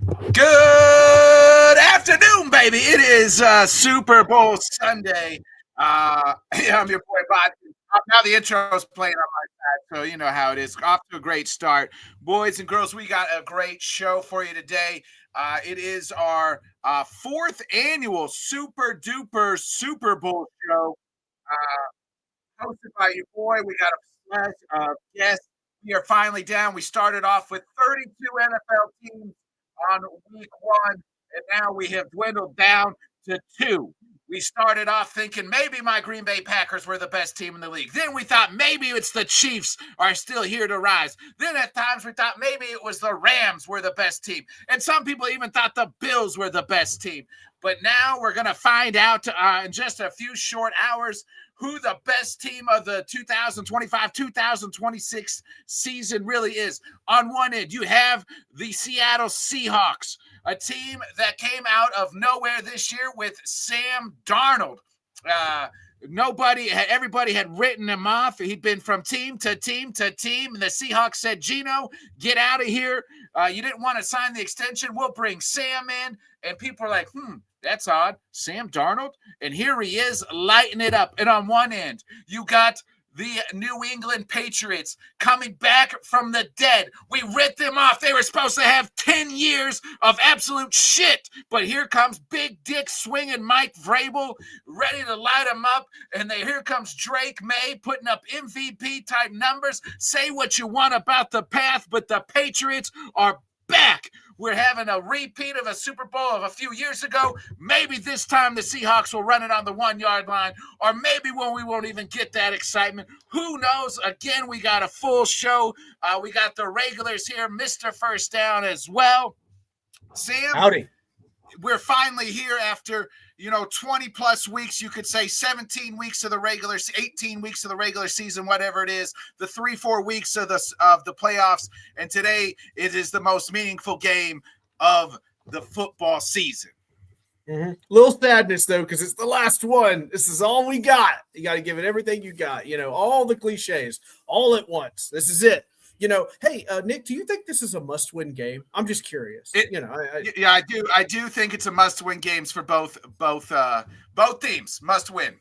Good afternoon, baby. It is Super Bowl Sunday. I'm your boy Bodkins. Now the intro's playing on my side, so you know how it is. Off to a great start. Boys and girls, we got a great show for you today. It is our fourth annual Super Duper Super Bowl show. Hosted by your boy. We got a slash guest. We are finally down. We started off with 32 NFL teams on week one, and now we have dwindled down to two. We started off thinking maybe my Green Bay Packers were the best team in the league. Then we thought maybe it's the Chiefs are still here to rise. Then at times we thought maybe it was the Rams were the best team. And some people even thought the Bills were the best team. But now we're going to find out in just a few short hours who the best team of the 2025-2026 season really is. On one end, you have the Seattle Seahawks, a team that came out of nowhere this year with Sam Darnold. Everybody had written him off. He'd been from team to team to team, and the Seahawks said, Gino, get out of here. You didn't want to sign the extension. We'll bring Sam in. And people are like, that's odd. Sam Darnold? And here he is lighting it up. And on one end, you got the New England Patriots coming back from the dead. We writ them off. They were supposed to have 10 years of absolute shit. But here comes big dick swinging Mike Vrabel, ready to light them up. And here comes Drake May putting up MVP type numbers. Say what you want about the path, but the Patriots are back. We're having a repeat of a Super Bowl of a few years ago. Maybe this time the Seahawks will run it on the 1 yard line, or maybe when we won't even get that excitement. Who knows? Again, we got a full show. We got the regulars here, Mr. First Down as well. Sam, howdy. We're finally here after 20 plus weeks. You could say 17 weeks of the 18 weeks of the regular season, whatever it is, the 3-4 weeks of the playoffs. And today it is the most meaningful game of the football season. Mm-hmm. Little sadness though, because it's the last one. This is all we got. You got to give it everything you got. All the cliches all at once. This is it. Hey, Nick, do you think this is a must-win game? I'm just curious. Yeah, I do. I do think it's a must-win games for both teams. Must win.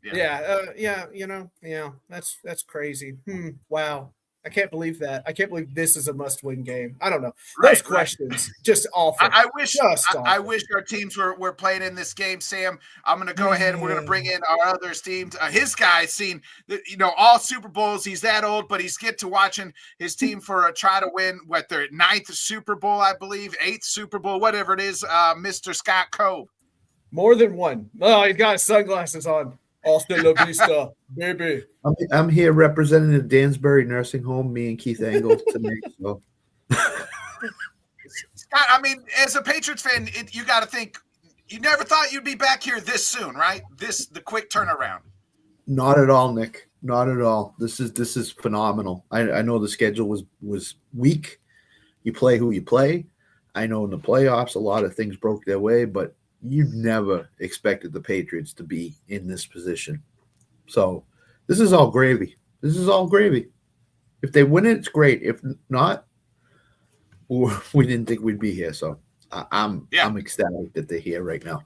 Yeah. That's crazy. Wow. I can't believe that. I can't believe this is a must-win game. I don't know. Those questions, just awful. I wish our teams were playing in this game, Sam. I'm going to go ahead and we're going to bring in our other teams. His guy's seen, all Super Bowls. He's that old, but he's get to watching his team try to win their 9th Super Bowl, I believe, 8th Super Bowl, whatever it is. Mr. Scott Coe. More than one. Oh, he's got sunglasses on. Hasta la vista, baby. I'm here representing the Dansbury Nursing Home, me and Keith Engel tonight. So. Scott, I mean, as a Patriots fan, you got to think, you never thought you'd be back here this soon, right? The quick turnaround. Not at all, Nick. Not at all. This is phenomenal. I know the schedule was weak. You play who you play. I know in the playoffs, a lot of things broke their way, but you never expected the Patriots to be in this position. So this is all gravy. If they win it, it's great. If not, we didn't think we'd be here. So I'm ecstatic that they're here right now.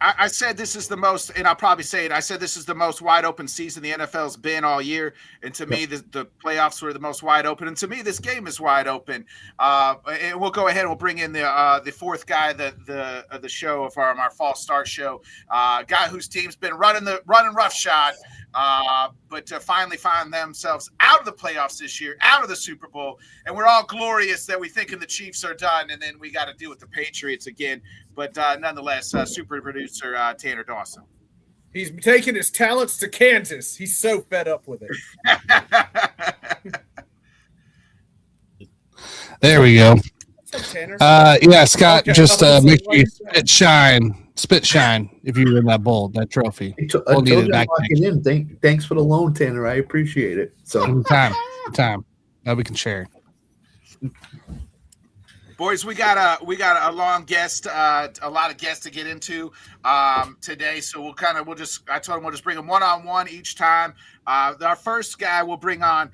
I said this is the most, and I'll probably say it, I said this is the most wide open season the NFL's been all year. And to me, the playoffs were the most wide open. And to me, this game is wide open. And we'll go ahead and we'll bring in the fourth guy of the show, of our false start show, guy whose team's been running roughshod, but to finally find themselves out of the playoffs this year, out of the Super Bowl. And we're all glorious that we thinking the Chiefs are done, and then we got to deal with the Patriots again. But nonetheless, super producer Tanner Dawson. He's taking his talents to Kansas. He's so fed up with it. There we go. What's up, Tanner? Scott, okay, just make sure you spit shine if you win that bowl, that trophy. We'll need it back. Thanks for the loan, Tanner. I appreciate it. So anytime. Now we can share. Boys, we got a long guest, a lot of guests to get into today. So I told him we'll just bring them one-on-one each time. Our first guy we'll bring on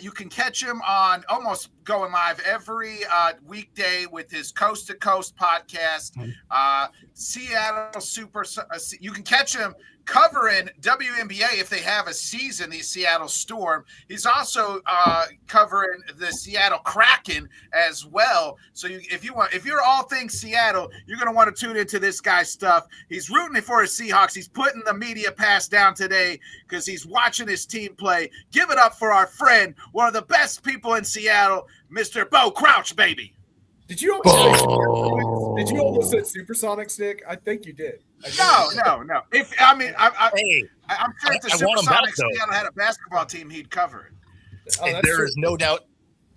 You can catch him on almost going live every weekday with his Coast to Coast podcast. Seattle Super. You can catch him covering WNBA if they have a season, the Seattle Storm. He's also covering the Seattle Kraken as well. So if you're all things Seattle, you're going to want to tune into this guy's stuff. He's rooting for his Seahawks. He's putting the media pass down today because he's watching his team play. Give it up for our friend, one of the best people in Seattle, Mr. Bo Crouch, baby. Did you almost say Supersonics, Nick? I think you did. No. I'm sure if the Supersonics Seattle had a basketball team, he'd cover it. There is no doubt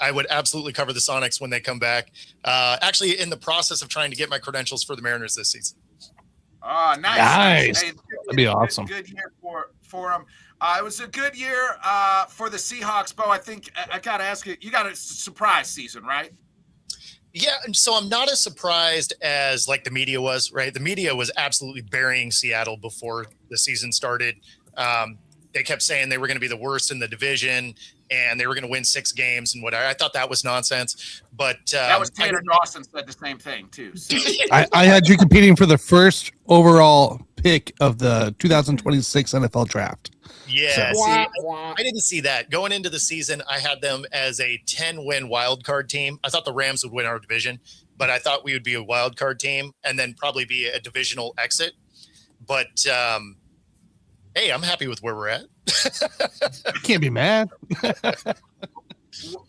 I would absolutely cover the Sonics when they come back. Actually, in the process of trying to get my credentials for the Mariners this season. Oh, nice. Hey, that'd be awesome. Good year for them. It was a good year for the Seahawks, Bo. I think I got to ask you, you got a surprise season, right? Yeah, so I'm not as surprised as like the media was, right? The media was absolutely burying Seattle before the season started. They kept saying they were going to be the worst in the division and they were going to win 6 games and whatever. I thought that was nonsense. But that was Tanner Dawson said the same thing too. So. I had you competing for the first overall pick of the 2026 NFL draft. Yeah, I didn't see that. Going into the season, I had them as a 10-win wild card team. I thought the Rams would win our division, but I thought we would be a wild card team and then probably be a divisional exit. But hey, I'm happy with where we're at. I can't be mad.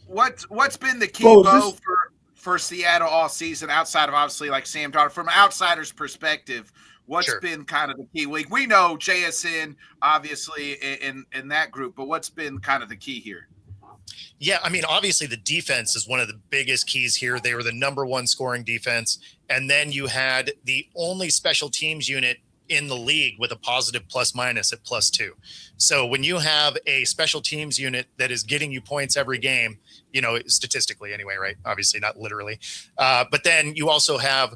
What's been the key, Bo, for Seattle all season outside of obviously like Sam Darnold from an outsider's perspective? What's been kind of the key? We know JSN obviously in that group, but what's been kind of the key here? Yeah, I mean, obviously the defense is one of the biggest keys here. They were the number 1 scoring defense. And then you had the only special teams unit in the league with a positive plus minus at +2. So when you have a special teams unit that is getting you points every game, you know, statistically anyway, right? Obviously not literally. But then you also have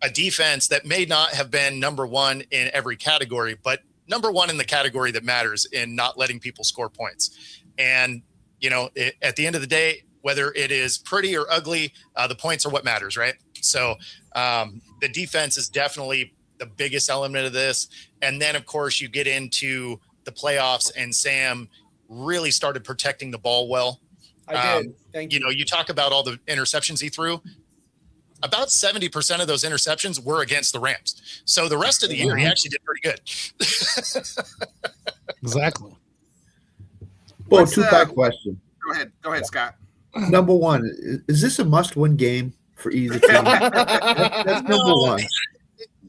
a defense that may not have been number 1 in every category, but number 1 in the category that matters in not letting people score points. And, you know, at the end of the day, whether it is pretty or ugly, the points are what matters, right? So the defense is definitely the biggest element of this. And then, of course, you get into the playoffs and Sam really started protecting the ball well. I did. Thank you. You know, you talk about all the interceptions he threw. About 70% of those interceptions were against the Rams. So the rest of the year, he actually did pretty good. Exactly. Well, 2-part question. Go ahead, Scott. Number 1, is this a must-win game for either team? That's number 1.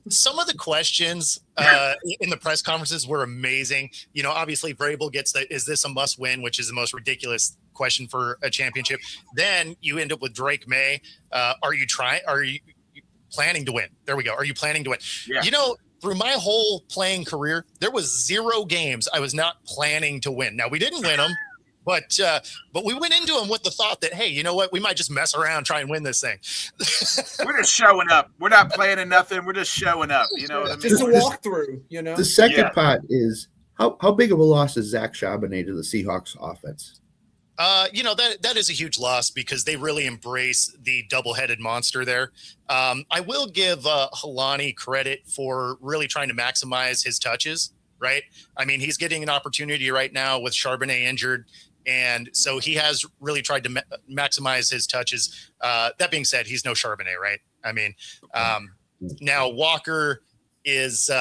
Some of the questions in the press conferences were amazing. You know, obviously Vrabel gets the, is this a must win, which is the most ridiculous question for a championship. Then you end up with Drake May. Are you planning to win? There we go. Are you planning to win? Yeah. You know, through my whole playing career, there was 0 games I was not planning to win. Now we didn't win them. But we went into them with the thought that, hey, you know what? We might just mess around, try and win this thing. We're just showing up. We're not planning nothing. We're just showing up. You know what I mean? Just a walkthrough, you know? The second part is how big of a loss is Zach Charbonnet to the Seahawks offense? You know, that is a huge loss because they really embrace the double-headed monster there. I will give Halani credit for really trying to maximize his touches, right? I mean, he's getting an opportunity right now with Charbonnet injured. And so he has really tried to maximize his touches. That being said, he's no Charbonnet, right? I mean, now Walker is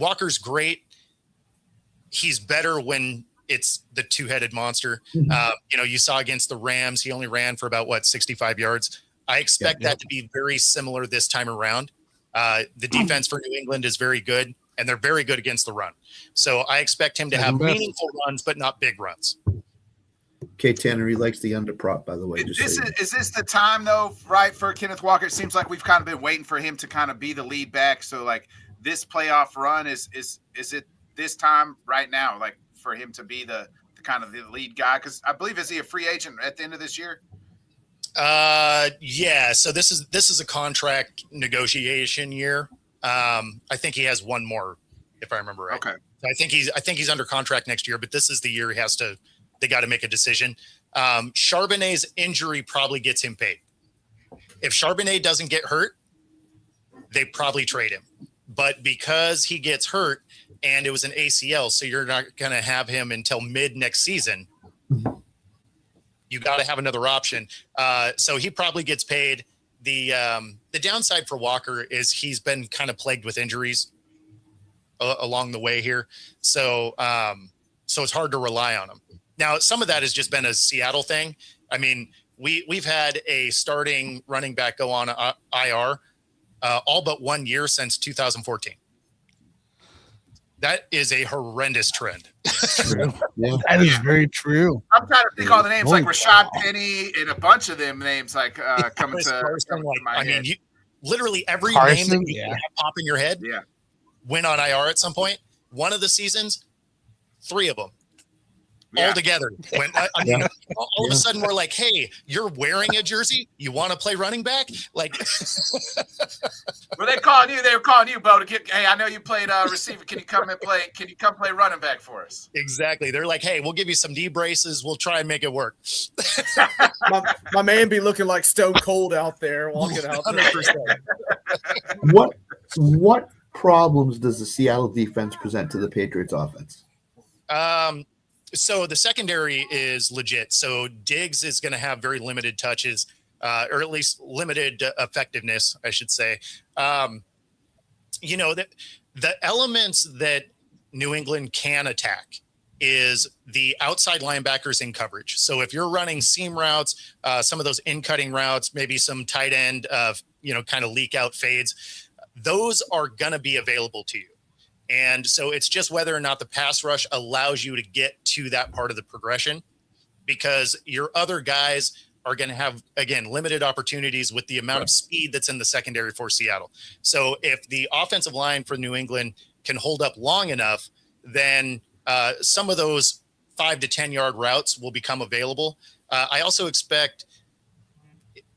Walker's great. He's better when it's the 2-headed monster. You know, you saw against the Rams, he only ran for about 65 yards. I expect that to be very similar this time around. The defense for New England is very good, and they're very good against the run. So I expect him to have meaningful runs, but not big runs. Okay, Tanner, he likes the under prop, by the way. Is this the time, though, right, for Kenneth Walker? It seems like we've kind of been waiting for him to kind of be the lead back. So, like, this playoff run, is it this time right now, like, for him to be the kind of the lead guy? Because I believe, is he a free agent at the end of this year? Yeah. So this is a contract negotiation year. I think he has one more, if I remember right. Okay. I think he's under contract next year, but this is the year they they got to make a decision. Charbonnet's injury probably gets him paid. If Charbonnet doesn't get hurt, they probably trade him. But because he gets hurt and it was an ACL, so you're not going to have him until mid next season, you got to have another option. So he probably gets paid. The downside for Walker is he's been kind of plagued with injuries along the way here. So it's hard to rely on him. Now, some of that has just been a Seattle thing. I mean, we've had a starting running back go on IR all but 1 year since 2014. That is a horrendous trend. True. Yeah, that is very true. I'm trying to think all the names like Rashad Penny and a bunch of them names like coming to my head. Mean, literally every Carson, name that you have pop in your head went on IR at some point. One of the seasons, 3 of them. All together. When all of a sudden we're like, hey, you're wearing a jersey. You want to play running back? Like, were they calling you? They were calling you, Bo, to get. Hey, I know you played receiver. Can you come and play? Can you come play running back for us? Exactly. They're like, hey, we'll give you some knee braces. We'll try and make it work. my man be looking like Stone Cold out there, walking out there. What problems does the Seattle defense present to the Patriots offense? So the secondary is legit. So Diggs is going to have very limited touches, or at least limited effectiveness, I should say. The elements that New England can attack is the outside linebackers in coverage. So if you're running seam routes, some of those in-cutting routes, maybe some tight end, kind of leak out fades, those are going to be available to you. And so it's just whether or not the pass rush allows you to get to that part of the progression, because your other guys are going to have, again, limited opportunities with the amount of speed that's in the secondary for Seattle. So if the offensive line for New England can hold up long enough, then some of those 5 to 10 yard routes will become available. I also expect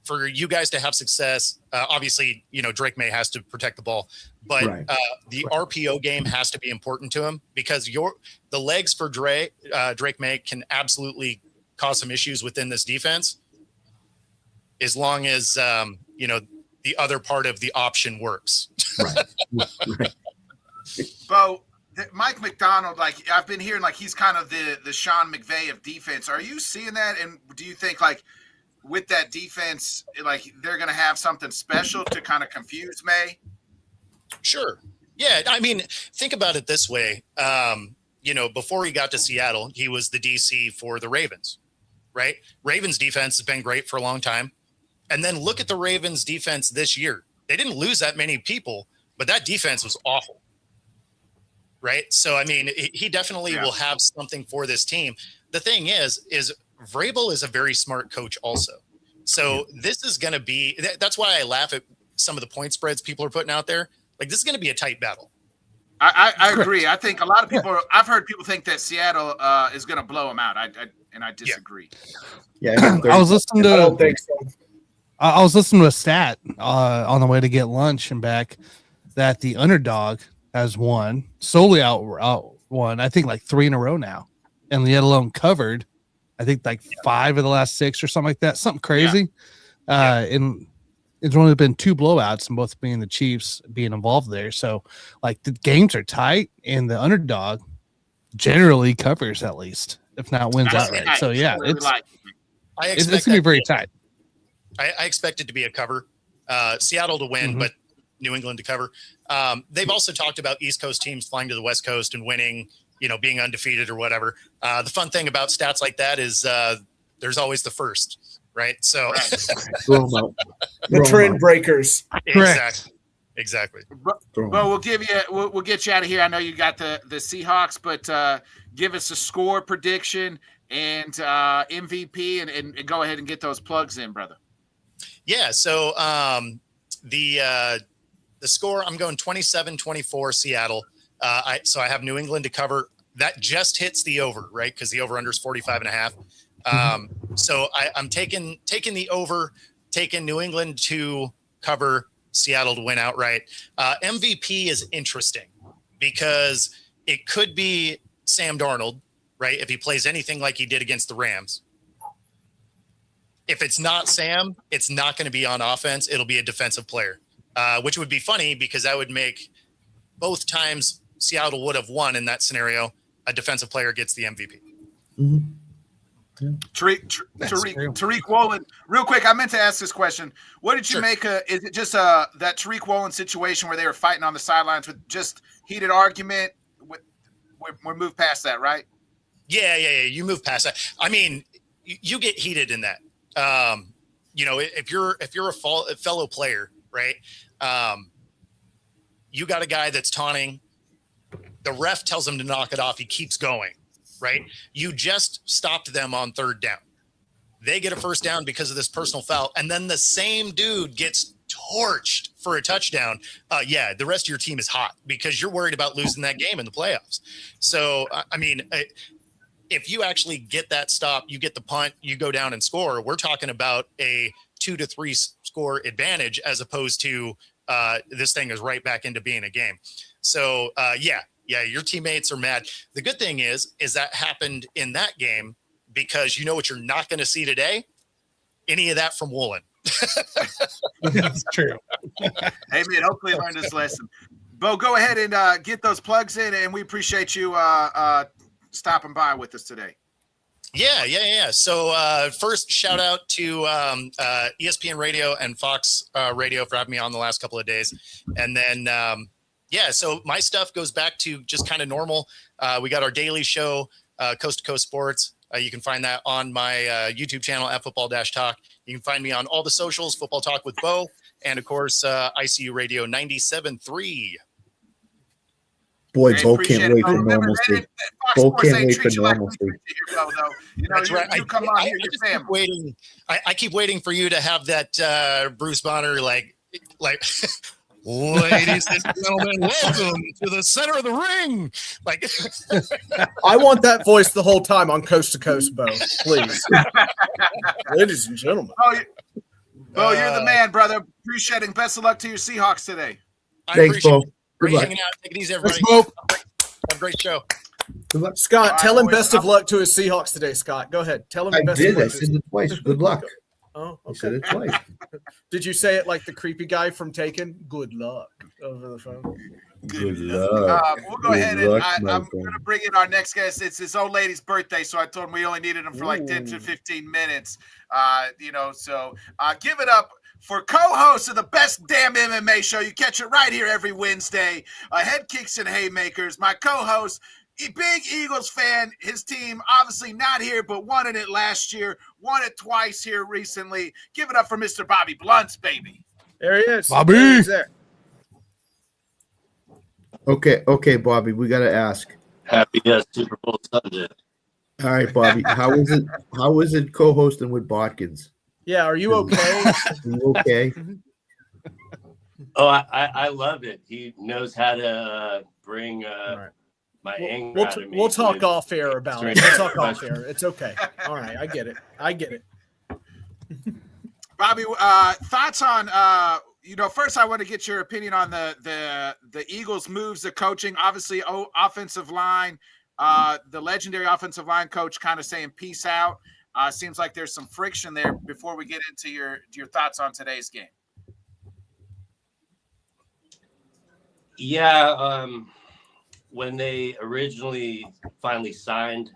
for you guys to have success. Obviously, Drake May has to protect the ball, but the RPO game has to be important to him, because the legs for Drake May can absolutely cause some issues within this defense, as long as the other part of the option works. Right. Bo, Mike McDonald, like I've been hearing, like he's kind of the Sean McVay of defense. Are you seeing that? And do you think like with that defense, like they're going to have something special to kind of confuse May? Sure. Yeah. I mean, think about it this way. Before he got to Seattle, he was the DC for the Ravens, right? Ravens defense has been great for a long time. And then look at the Ravens defense this year. They didn't lose that many people, but that defense was awful. Right. So, I mean, he definitely will have something for this team. The thing is Vrabel is a very smart coach also. So this is going to be, that's why I laugh at some of the point spreads people are putting out there. Like, this is going to be a tight battle. I agree. I think a lot of people, I've heard people think that Seattle is going to blow them out. I disagree. Yeah. I was listening to, I don't think so. I was listening to a stat on the way to get lunch and back that the underdog has won, solely out won, I think like 3 in a row now, and let alone covered, I think like 5 of the last 6 or something like that, something crazy. And it's only been 2 blowouts, and both being the Chiefs being involved there. So like the games are tight, and the underdog generally covers, at least, if not wins outright. So yeah, it's going to be very tight. I expect it to be a cover. Seattle to win, but New England to cover. They've also talked about East Coast teams flying to the West Coast and winning, being undefeated or whatever. The fun thing about stats like that is there's always the first, right? So the trend breakers. Exactly. But we'll get you out of here. I know you got the Seahawks, but give us a score prediction and MVP and go ahead and get those plugs in, brother. Yeah. So the score, I'm going 27-24 Seattle. So I have New England to cover. That just hits the over, right? Because the over under is 45.5. So I'm taking the over, taking New England to cover, Seattle to win outright. MVP is interesting because it could be Sam Darnold, right? If he plays anything like he did against the Rams. If it's not Sam, it's not going to be on offense. It'll be a defensive player, which would be funny because that would make both times Seattle would have won in that scenario, a defensive player gets the MVP. Mhm. Tariq Woolen, real quick, I meant to ask this question. What did you make is it just that Tariq Woolen situation where they were fighting on the sidelines with just heated argument? We're moved past that, right? Yeah. You move past that. I mean, you get heated in that. If you're a fellow player, right? You got a guy that's taunting. The ref tells him to knock it off. He keeps going, right? You just stopped them on third down. They get a first down because of this personal foul. And then the same dude gets torched for a touchdown. The rest of your team is hot because you're worried about losing that game in the playoffs. So, if you actually get that stop, you get the punt, you go down and score, we're talking about a 2 to 3 score advantage as opposed to this thing is right back into being a game. So, your teammates are mad. The good thing is that happened in that game because you know what you're not going to see today? Any of that from Woolen. That's true. Hey, man, hopefully I learned this lesson. Bo, go ahead and get those plugs in, and we appreciate you stopping by with us today. Yeah. So first, shout out to ESPN Radio and Fox Radio for having me on the last couple of days. And then, so my stuff goes back to just kind of normal. We got our daily show, Coast to Coast Sports. You can find that on my YouTube channel at Football-Talk. You can find me on all the socials, Football Talk with Bo, and of course, ICU Radio 97.3. Boy, Bo can't wait for normalcy. Bo can't wait for normalcy. That's right. You come on here, your family. Waiting. I keep waiting for you to have that Bruce Bonner like. Ladies and gentlemen, welcome to the center of the ring. Like, I want that voice the whole time on Coast to Coast, Bo. Please, ladies and gentlemen. Bo, you're the man, brother. Appreciate it. Best of luck to your Seahawks today. Thanks, Bo. Great Good luck. hanging out. Take it easy, everybody. Thanks, Have a great show. Good luck. Scott, tell him best of luck to his Seahawks today. Scott, go ahead. Tell him I best did. of luck. I said it twice. Good luck. Oh, I said it twice. Did you say it like the creepy guy from Taken? Good luck over the phone. Good luck. We'll go ahead and I'm my going to bring in our next guest. It's his old lady's birthday, so I told him we only needed him for like 10 to 15 minutes. So give it up for co-host of the best damn MMA show. You catch it right here every Wednesday. Head Kicks and Haymakers. My co-host, big Eagles fan. His team obviously not here, but won it last year. Won it twice here recently. Give it up for Mr. Bobby Blunts, baby. There he is. Bobby. There he's there. Okay, Bobby, we got to ask. Happy Super Bowl Sunday. All right, Bobby, how is it co-hosting with Bodkins? Yeah, are you okay? Are you okay? Oh, I love it. He knows how to bring right. my anger out of me. We'll talk off air about it. Strange. We'll talk off air. It's okay. All right, I get it. Bobby, thoughts on first I want to get your opinion on the Eagles' moves, the coaching, obviously offensive line, the legendary offensive line coach kind of saying peace out. Seems like there's some friction there before we get into your thoughts on today's game. Yeah, when they originally finally signed,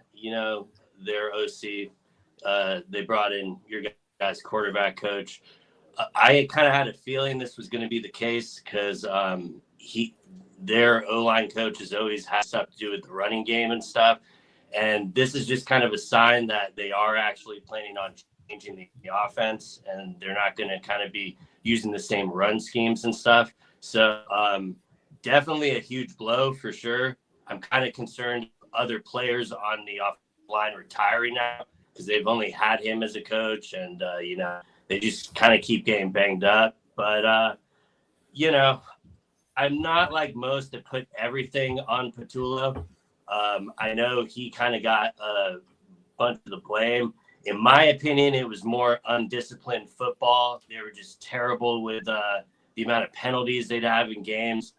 their OC, they brought in your guys' quarterback coach. I kind of had a feeling this was going to be the case because their O-line coaches always have stuff to do with the running game and stuff. And this is just kind of a sign that they are actually planning on changing the offense, and they're not going to kind of be using the same run schemes and stuff. So definitely a huge blow for sure. I'm kind of concerned other players on the offensive line retiring now because they've only had him as a coach, and they just kind of keep getting banged up. But I'm not like most to put everything on Patullo. I know he kind of got a bunch of the blame. In my opinion, it was more undisciplined football. They were just terrible with the amount of penalties they'd have in games.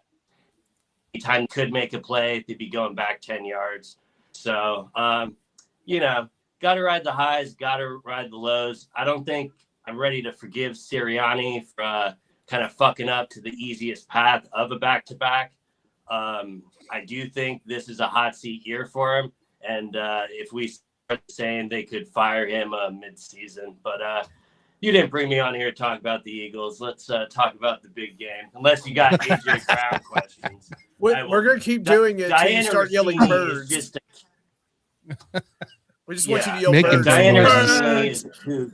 Anytime they could make a play, they'd be going back 10 yards. So, got to ride the highs, got to ride the lows. I don't think I'm ready to forgive Sirianni for kind of fucking up to the easiest path of a back-to-back. I do think this is a hot seat year for him. And if we start saying they could fire him mid-season, but you didn't bring me on here to talk about the Eagles. Let's talk about the big game. Unless you got AJ Brown questions. We're going to keep doing it until you start yelling birds. We just want you to yell birds. Diana Rossini is too.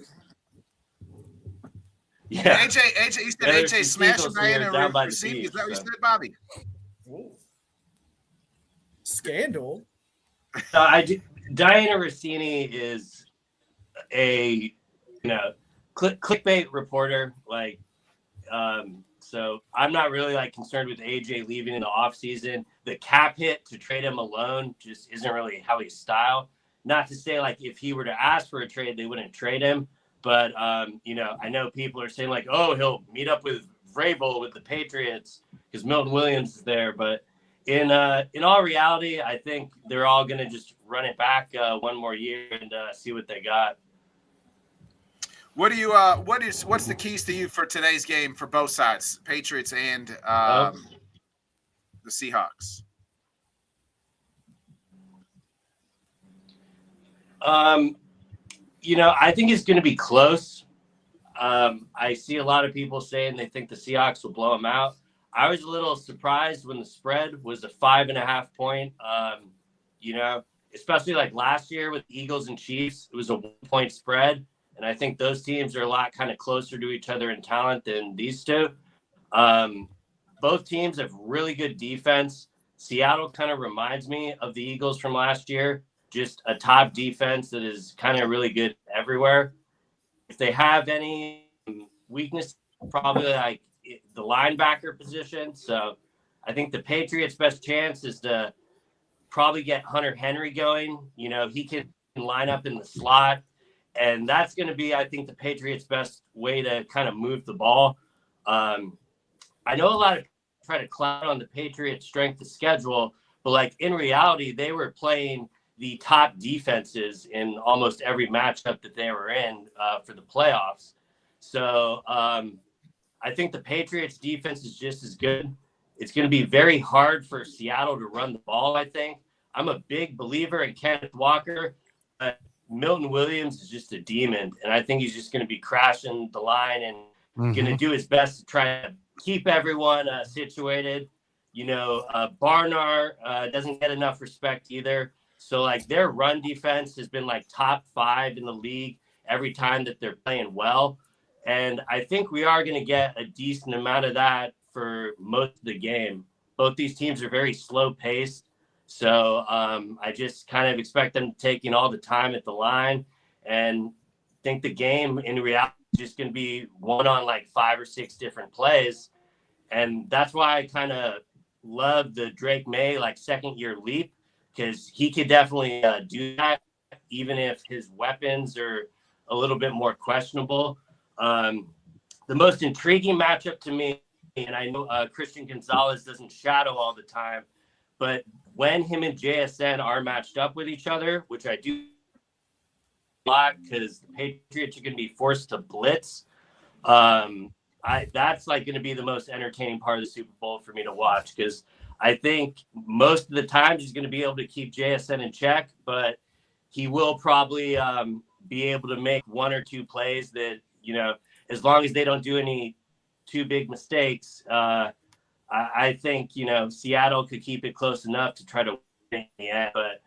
Yeah. AJ, you said AJ smashed Diana Rossini. Is that what you said, Bobby? Whoa. Scandal. Diana Rossini is a clickbait reporter. So I'm not really concerned with AJ leaving in the offseason. The cap hit to trade him alone just isn't really Howie's style. Not to say if he were to ask for a trade, they wouldn't trade him. But I know people are saying he'll meet up with Vrabel with the Patriots because Milton Williams is there. But in all reality, I think they're all going to just run it back one more year and see what they got. What do you what's the keys to you for today's game for both sides, Patriots and the Seahawks? I think it's going to be close. I see a lot of people saying they think the Seahawks will blow them out. I was a little surprised when the spread was a 5.5 point. Especially last year with the Eagles and Chiefs, it was a 1 point spread. And I think those teams are a lot kind of closer to each other in talent than these two. Both teams have really good defense. Seattle kind of reminds me of the Eagles from last year. Just a top defense that is kind of really good everywhere. If they have any weakness, probably the linebacker position. So I think the Patriots' best chance is to probably get Hunter Henry going. He can line up in the slot. And that's going to be, I think, the Patriots' best way to kind of move the ball. I know a lot of people try to clown on the Patriots' strength of schedule, but in reality, they were playing the top defenses in almost every matchup that they were in for the playoffs. So I think the Patriots' defense is just as good. It's going to be very hard for Seattle to run the ball, I think. I'm a big believer in Kenneth Walker, but Milton Williams is just a demon, and I think he's just going to be crashing the line and going to do his best to try to keep everyone situated. Barnard doesn't get enough respect either. So, their run defense has been, top 5 in the league every time that they're playing well. And I think we are going to get a decent amount of that for most of the game. Both these teams are very slow-paced. So I just kind of expect them taking all the time at the line and think the game in reality is just going to be won on 5 or 6 different plays. And that's why I kind of love the Drake May second year leap, because he could definitely do that, even if his weapons are a little bit more questionable. The most intriguing matchup to me, and I know Christian Gonzalez doesn't shadow all the time, but when him and JSN are matched up with each other, which I do a lot because the Patriots are going to be forced to blitz, that's going to be the most entertaining part of the Super Bowl for me to watch, because I think most of the time he's going to be able to keep JSN in check, but he will probably be able to make 1 or 2 plays that, as long as they don't do any too big mistakes, I think, Seattle could keep it close enough to try to win in the end. But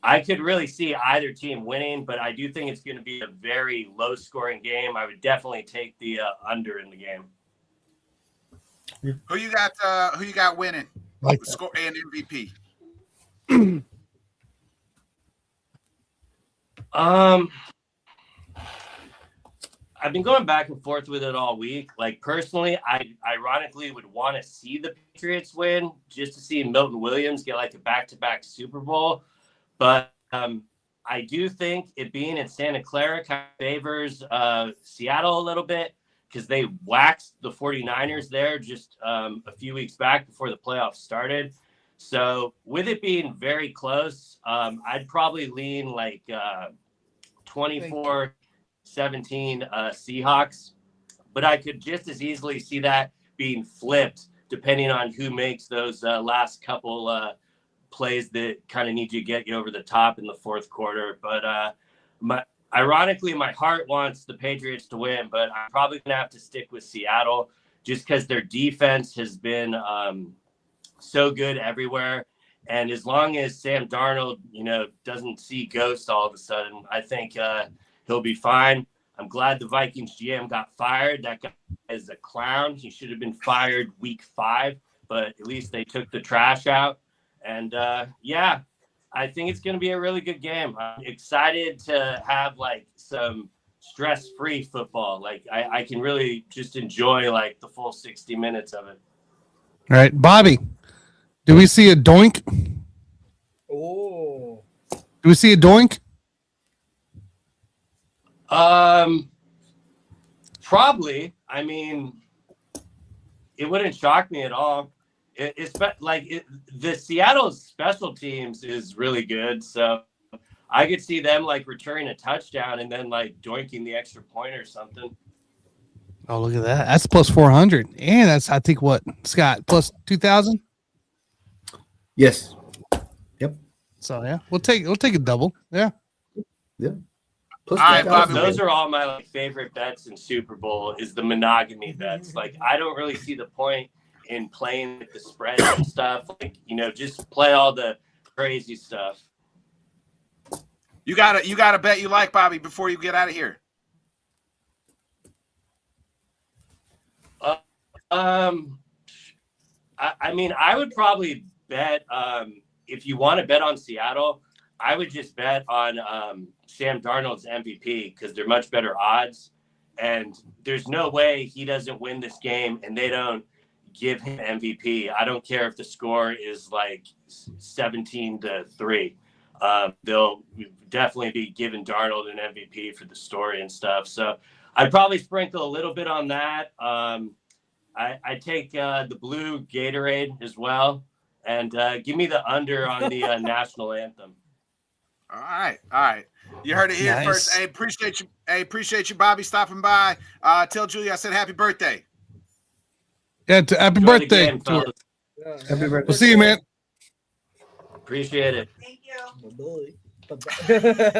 I could really see either team winning, but I do think it's going to be a very low-scoring game. I would definitely take the under in the game. Who you got winning? Score and MVP. I've been going back and forth with it all week. Personally, I ironically would want to see the Patriots win just to see Milton Williams get a back-to-back Super Bowl. But I do think it being in Santa Clara kind of favors Seattle a little bit, because they waxed the 49ers there just a few weeks back before the playoffs started. So with it being very close, I'd probably lean like 24-17 Seahawks, but I could just as easily see that being flipped depending on who makes those last couple plays that kind of need to get you over the top in the fourth quarter. But ironically, my heart wants the Patriots to win, but I'm probably going to have to stick with Seattle just because their defense has been so good everywhere. And as long as Sam Darnold, doesn't see ghosts all of a sudden, I think he'll be fine. I'm glad the Vikings GM got fired. That guy is a clown. He should have been fired week 5, but at least they took the trash out. And I think it's going to be a really good game. I'm excited to have like some stress-free football. Like I can really just enjoy like the full 60 minutes of it. All right, Bobby, do we see a doink? Oh, Do we see a doink? Probably. I mean, it wouldn't shock me at all. The Seattle special teams is really good, so I could see them like returning a touchdown and then like doinking the extra point or something. Oh, look at that. That's plus 400. And that's, I think, what, Scott, plus 2,000? Yes. Yep. So, yeah, we'll take a double. Yeah. Yeah. Plus All right, Bobby, Those are all my like favorite bets in Super Bowl is the monogamy bets. Like, I don't really see the point in playing with the spread and stuff. Like, just play all the crazy stuff. You got a bet you like, Bobby, before you get out of here. I mean, I would probably bet if you want to bet on Seattle, I would just bet on Sam Darnold's MVP because they're much better odds. And there's no way he doesn't win this game and they don't give him MVP. I don't care if the score is like 17-3. They'll definitely be giving Darnold an MVP for the story and stuff. So I'd probably sprinkle a little bit on that. I take the blue Gatorade as well, and give me the under on the national anthem. All right. You heard it here Nice. first. Hey, appreciate you, Bobby, stopping by. Tell Julia I said happy birthday. Yeah, happy Enjoy the birthday. game, fellas. Happy birthday. We'll see you, man. Appreciate it. Thank you.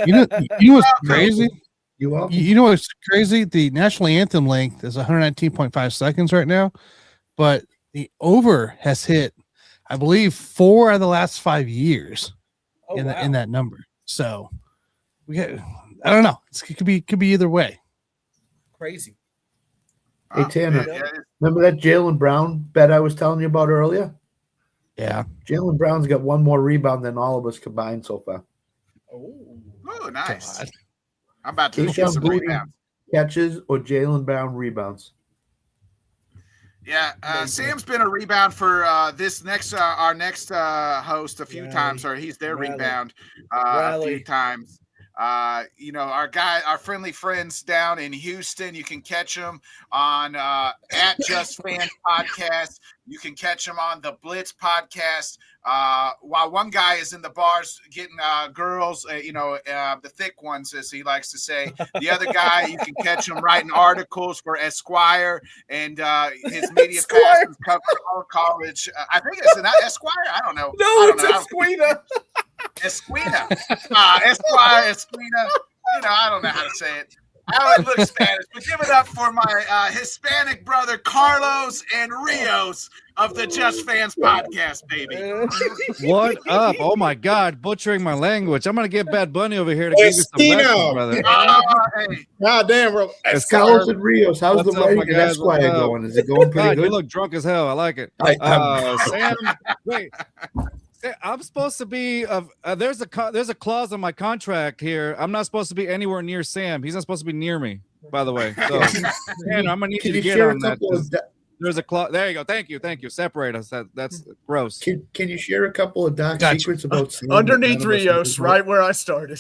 You know what's crazy? You welcome. You know what's crazy? The national anthem length is 119.5 seconds right now, but the over has hit, I believe, 4 out of the last 5 years in that number. So I don't know. It could be either way. Crazy. Hey, Tanner, Yeah, remember that Jaylen Brown bet I was telling you about earlier? Yeah. Jaylen Brown's got one more rebound than all of us combined so far. oh, nice. God. I'm about to get Keyshawn some Booty rebounds. catches or Jaylen Brown rebounds. Yeah, Sam's been a rebound for this next our next host a few times, or he's their Riley. rebound a few Riley. times. Our friendly friends down in Houston, you can catch them on at Just Fans Podcast. You can catch them on the Blitz Podcast. While one guy is in the bars getting girls, the thick ones, as he likes to say. The other guy, you can catch him writing articles for Esquire, and his media passes cover all college. I think it's an Esquire. I don't know. It's Esquina. Esquina. Esquire, Esquina. I don't know how to say it. I would look Spanish, but give it up for my Hispanic brother Carlos and Rios of the Just Fans Podcast, baby. What up? Oh my God, butchering my language. I'm gonna get Bad Bunny over here to give you some lessons, brother. Hey, God damn, bro. Carlos and Rios, how's What's the up, writing my at guys? Esquire What's up? going? Is it going pretty God, you good? look drunk as hell. I like it. Sam, wait. I'm supposed to be there's a clause in my contract here. I'm not supposed to be anywhere near Sam. He's not supposed to be near me, by the way. So, man, I'm gonna need you Can to you get share on a that. couple of There's a clause. There you go. Thank you. Separate us. That's gross. Can you share a couple of dark Gotcha. secrets about Sam Underneath that none of us Rios, know? right where I started.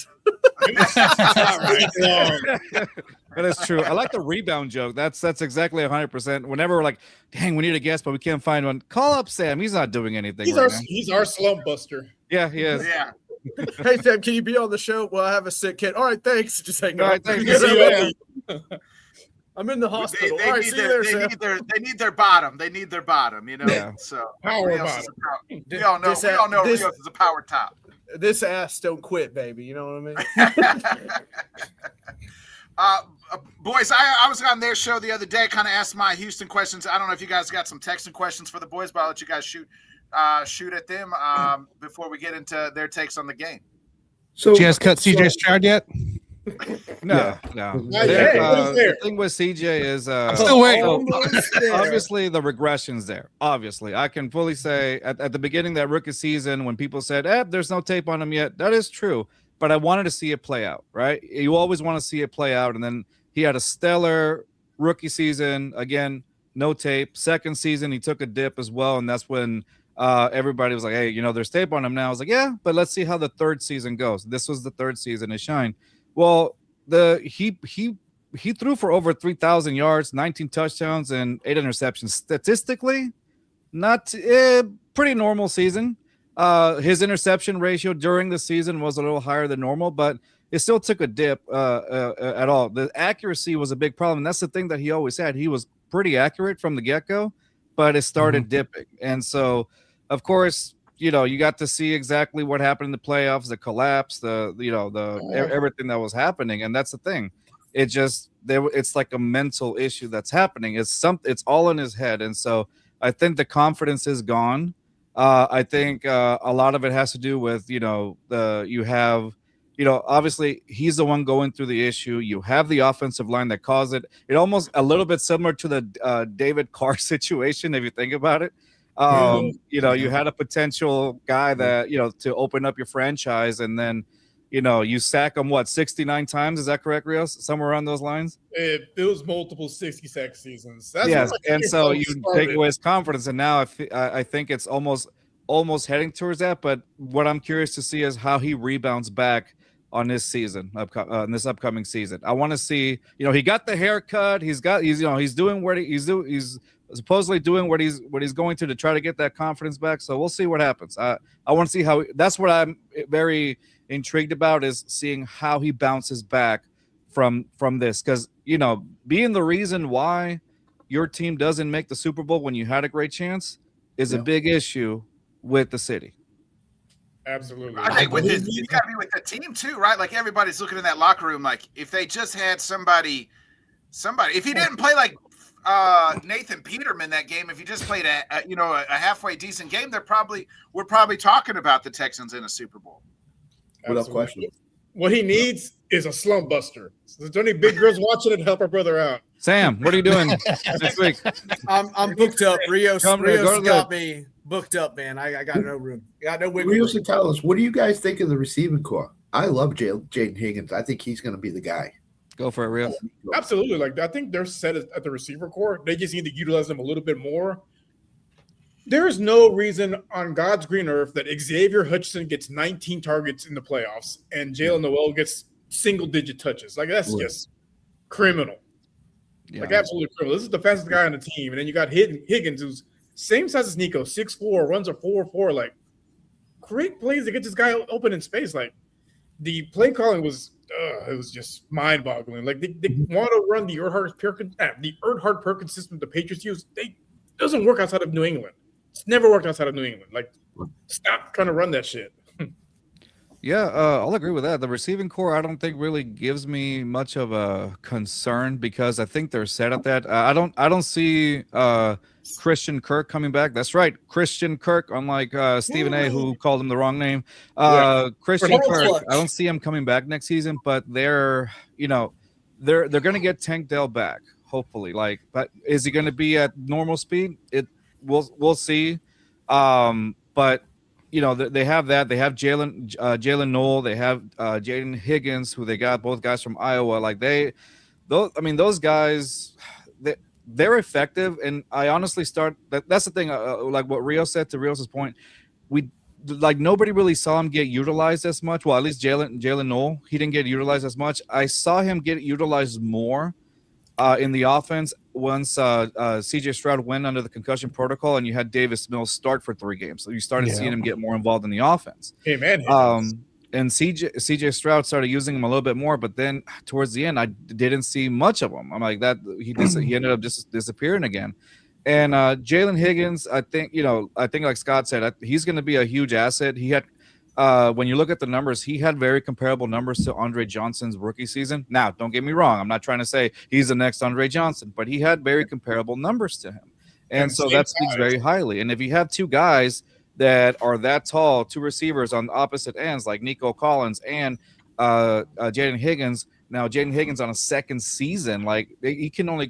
That is true. I like the rebound joke. That's exactly 100%. Whenever we're like, dang, we need a guest, but we can't find one. Call up Sam. He's not doing anything. He's our slump buster. Yeah, he is. Yeah. Hey Sam, can you be on the show? Well, I have a sick kid. All right, thanks. Just hang All on. right, thanks. You know, See you later. I'm in the hospital. All right, see you there, Sam. They need their bottom. They need their bottom, you know. Yeah. So Power Rios bottom. is we all know This- Rios is a power top. This ass don't quit, baby. You know what I mean? Boys, I was on their show the other day, kind of asked my Houston questions. I don't know if you guys got some texting questions for the boys, but I'll let you guys shoot at them before we get into their takes on the game. So Did you guys cut CJ Stroud yet? No. Not yet. What is The there? thing with CJ is I'm still waiting. obviously the regression's there. Obviously, I can fully say at the beginning of that rookie season when people said, there's no tape on him yet. That is true. But I wanted to see it play out, right? You always want to see it play out. And then he had a stellar rookie season. Again, no tape. Second season, he took a dip as well. And that's when everybody was like, hey, there's tape on him now. I was like, yeah, but let's see how the third season goes. This was the third season to shine. Well, he threw for over 3,000 yards, 19 touchdowns, and 8 interceptions. Statistically, not pretty normal season. His interception ratio during the season was a little higher than normal, but it still took a dip at all. The accuracy was a big problem, and that's the thing that he always had. He was pretty accurate from the get-go, but it started dipping. And so, of course, you got to see exactly what happened in the playoffs, the collapse, everything that was happening. And that's the thing. It's like a mental issue that's happening. It's all in his head. And so I think the confidence is gone. I think a lot of it has to do with, obviously he's the one going through the issue. You have the offensive line that caused it. It almost a little bit similar to the David Carr situation, if you think about it. You had a potential guy that, to open up your franchise, and then, you sack him 69 times. Is that correct, Rios? Somewhere around those lines? It was multiple 60-sack seasons. That's Yes, what and so you started. take away his confidence, and now I think it's almost heading towards that. But what I'm curious to see is how he rebounds back on this season, this upcoming season. I want to see, he got the haircut. He's doing what he's supposedly doing what he's going to try to get that confidence back. So we'll see what happens. I want to see how. That's what I'm very intrigued about, is seeing how he bounces back from this, because being the reason why your team doesn't make the Super Bowl when you had a great chance is a big issue with the city. Absolutely. I think you got to be with the team too, right? Like everybody's looking in that locker room. Like if they just had somebody, if he didn't play like Nathan Peterman that game, if he just played a halfway decent game, we're probably talking about the Texans in a Super Bowl. Without question. What he needs is a slump buster. So there's only big girls watching it to help our brother out. Sam, what are you doing next week? I'm booked up. Rios Go to got me booked up, man. I got no room. Got no wiggle Rios, room. tell us, what do you guys think of the receiving core? I love Jaden Higgins. I think he's going to be the guy. Go for it, Rios. Absolutely. Like, I think they're set at the receiver core. They just need to utilize them a little bit more. There is no reason on God's green earth that Xavier Hutchinson gets 19 targets in the playoffs and Jalen Noel gets single-digit touches. Like, that's just criminal. Yeah. Like, absolutely criminal. This is the fastest guy on the team. And then you got Higgins, who's same size as Nico, 6'4", runs a 4.4. Like, great plays to get this guy open in space. Like, the play calling was it was just mind-boggling. Like, they want to run the Erhardt-Perkins system the Patriots use. It doesn't work outside of New England. It's never worked outside of New England. Like, stop trying to run that shit. Yeah, I'll agree with that. The receiving core, I don't think really gives me much of a concern, because I think they're set at that. I don't see Christian Kirk coming back. That's right, Christian Kirk, unlike Stephen A, who called him the wrong name. Christian Kirk, I don't see him coming back next season, but they're going to get Tank Dell back, hopefully. Like, but is he going to be at normal speed? We'll see. But they have that. They have Jalen Noel. They have Jaden Higgins, who they got, both guys from Iowa. Like those guys. they're effective, and I honestly that's the thing. Like what Rio said, to Rio's point, we like nobody really saw him get utilized as much. Well, at least Jalen Noel, he didn't get utilized as much. I saw him get utilized more in the offense once CJ Stroud went under the concussion protocol, and you had Davis Mills start for 3 games. So you started seeing him get more involved in the offense. Hey man, and CJ Stroud started using him a little bit more, but then towards the end, I didn't see much of him. I'm like that he ended up just disappearing again. And Jalen Higgins, I think like Scott said, he's going to be a huge asset. He had when you look at the numbers, he had very comparable numbers to Andre Johnson's rookie season. Now, don't get me wrong, I'm not trying to say he's the next Andre Johnson, but he had very comparable numbers to him, and so that speaks very highly. And if you have 2 guys that are that tall, 2 receivers on the opposite ends like Nico Collins and Jaden Higgins. Now Jaden Higgins on a second season, like he can only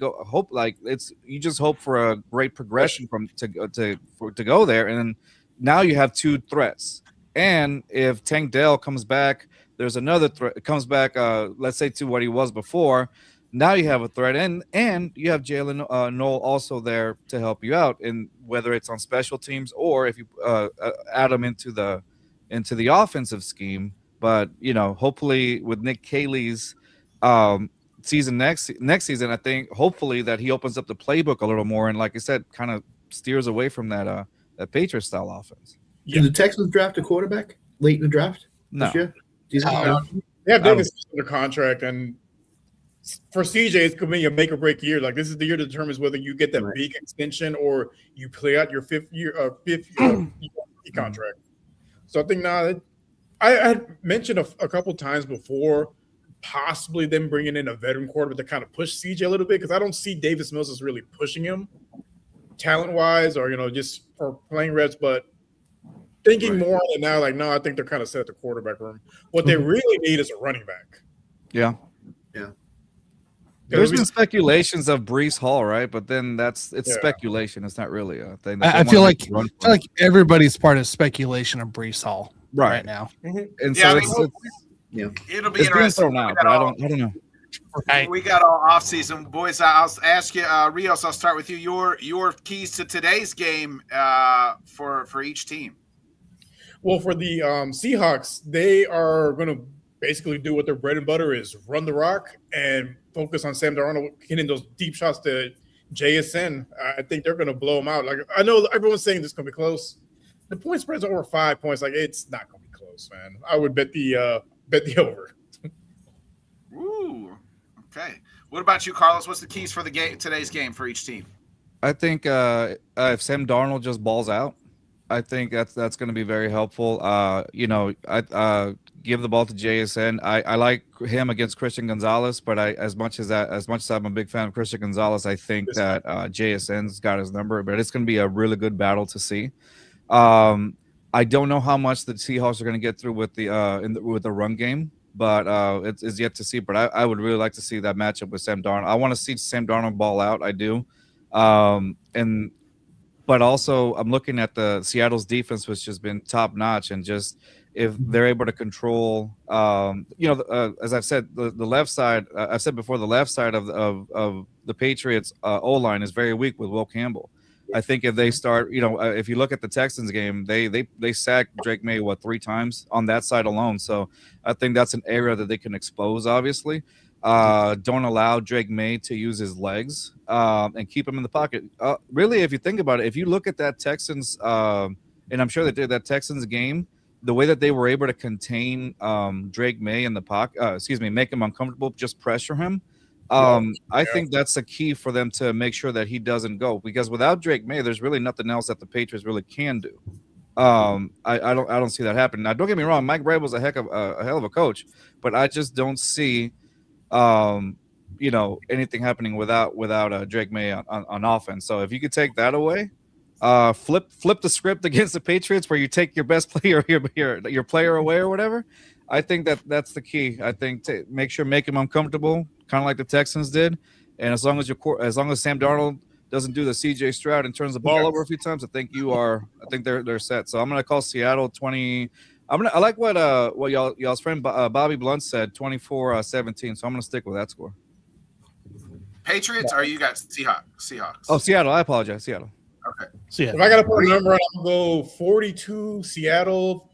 you just hope for a great progression to go there, and now you have 2 threats. And if Tank Dell comes back, there's another threat comes back. Let's say to what he was before. Now you have a threat, and you have Jalen Noel also there to help you out, and whether it's on special teams or if you add him into the offensive scheme. But hopefully with Nick Caley's season next season, I think hopefully that he opens up the playbook a little more, and like I said, kind of steers away from that Patriot style offense. Did the Texans draft a quarterback late in the draft? No. This year? Do you think no? They have Davis under contract, and for CJ, it's going to be a make or break year. Like this is the year that determines whether you get that big extension or you play out your fifth year contract. So I think now I had mentioned a couple times before, possibly them bringing in a veteran quarterback to kind of push CJ a little bit, because I don't see Davis Mills as really pushing him talent wise or just for playing reps, but thinking more than now, like no, I think they're kind of set at the quarterback room. What they really need is a running back. Yeah. There's been speculations of Breece Hall, right? But then it's speculation. It's not really a thing. I feel like everybody's part of speculation of Breece Hall right now. And so it'll be interesting. Out, but I don't know. Right. We got all off season, boys. I'll ask you, Rios. I'll start with you. Your keys to today's game for each team. Well, for the Seahawks, they are going to basically do what their bread and butter is: run the rock and focus on Sam Darnold hitting those deep shots to JSN. I think they're going to blow them out. Like I know everyone's saying this is going to be close. The point spread's over 5 points. Like it's not going to be close, man. I would bet the over. Ooh, okay. What about you, Carlos? What's the keys for today's game for each team? I think if Sam Darnold just balls out, I think that's going to be very helpful. I give the ball to JSN. I like him against Christian Gonzalez, but as much as I'm a big fan of Christian Gonzalez, I think that JSN's got his number. But it's going to be a really good battle to see. I don't know how much the Seahawks are going to get through with the run game, but it's yet to see. But I would really like to see that matchup with Sam Darnold. I want to see Sam Darnold ball out. I do, but also I'm looking at the Seattle's defense, which has been top notch, and just if they're able to control, as I've said, the left side. I've said before, the left side of the Patriots O line is very weak with Will Campbell. I think if they start, if you look at the Texans game, they sacked Drake May 3 times on that side alone. So I think that's an area that they can expose. Obviously, don't allow Drake May to use his legs and keep him in the pocket. Really, if you think about it, if you look at that Texans, and I'm sure they did that Texans game, the way that they were able to contain Drake May in the pocket, make him uncomfortable, just pressure him. I think that's a key for them to make sure that he doesn't go, because without Drake May, there's really nothing else that the Patriots really can do. I don't see that happening. Now, don't get me wrong, Mike Vrabel's a hell of a coach, but I just don't see anything happening without Drake May on offense. So if you could take that away, flip the script against the Patriots where you take your best player, your player away or whatever. I think that's the key. I think to make him uncomfortable, kind of like the Texans did, and as long as Sam Darnold doesn't do the CJ Stroud and turns the ball over a few times, I think they're set. So I'm gonna call Seattle 20. I like what y'all's friend Bobby Blunt said, 24-17. So I'm gonna stick with that score. Patriots, or you got Seahawks? Oh, Seattle. I apologize. Seattle. Okay. So If I got to put a number, I'll go 42 Seattle,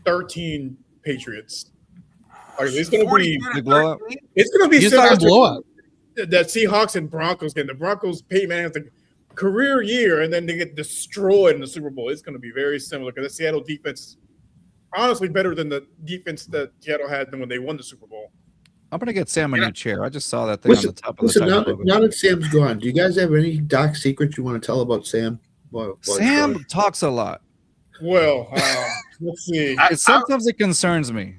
13 Patriots. Like, it's going to be 42 Big blowout. it's going to be You thought a similar blowout. to that Seahawks and Broncos game. The Broncos, Peyton Manning has a career year, and then they get destroyed in the Super Bowl. It's going to be very similar because the Seattle defense is honestly better than the defense that Seattle had when they won the Super Bowl. I'm gonna get Sam a new chair. I just saw that thing on the top of the Listen, now, title. now that Sam's gone, do you guys have any dark secrets you want to tell about Sam? Sam talks a lot. Well, let's see. Sometimes it concerns me.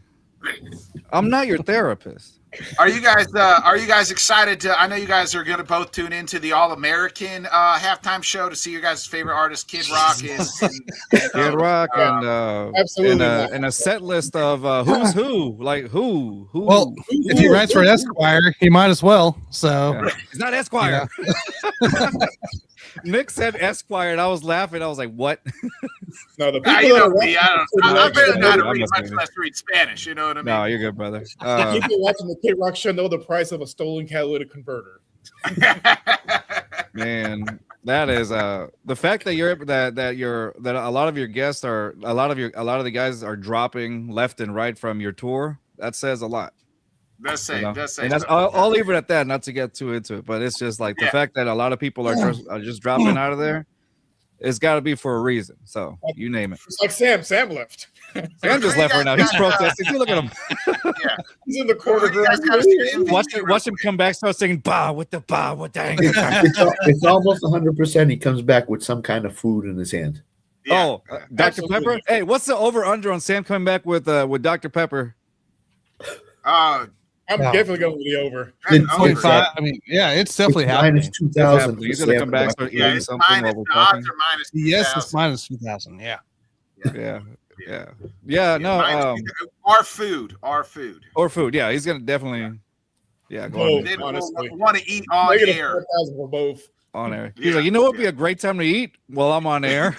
I'm not your therapist. Are you guys excited to? I know you guys are going to both tune into the All-American halftime show to see your guys' favorite artist, Kid Rock, Kid Rock and absolutely and a set list of who's who, like who. Well, if he writes for Esquire, he might as well. So It's not Esquire. Nick said Esquire, and I was laughing. I was like, "What?" No, the people you know that are me. I'm better than how to I'm read, listening. much less read Spanish. You know what I mean? No, you're good, brother. people watching the Kid Rock show know the price of a stolen catalytic converter. Man, that is the fact that that a lot of your guests are a lot of the guys are dropping left and right from your tour. That says a lot. Does say. And that's, I'll leave it at that, not to get too into it. But it's just like the fact that a lot of people are just dropping out of there. It's got to be for a reason. So you name it. It's like Sam. Sam left. Sam just left right now. He's protesting. See, look at him. He's in the corner. Watch him come back, start singing "Bah with the anger." It's almost 100%. He comes back with some kind of food in his hand. Oh, Dr. Absolutely. Pepper. Hey, what's the over/under on Sam coming back with Dr. Pepper? I'm definitely going with the over. 25. I mean, yeah, it's definitely happening. Minus 2,000. He's gonna come back, start eating something while we're The odds talking. are minus. Yes, it's 2,000. minus 2,000. Yeah. Yeah. No. Our food. Or food. Yeah, he's gonna definitely. Yeah, go Oh, on, They honestly. want to eat on Negative air. 4,000 for both. on air. He's like, you know what would be a great time to eat? Well, I'm on air.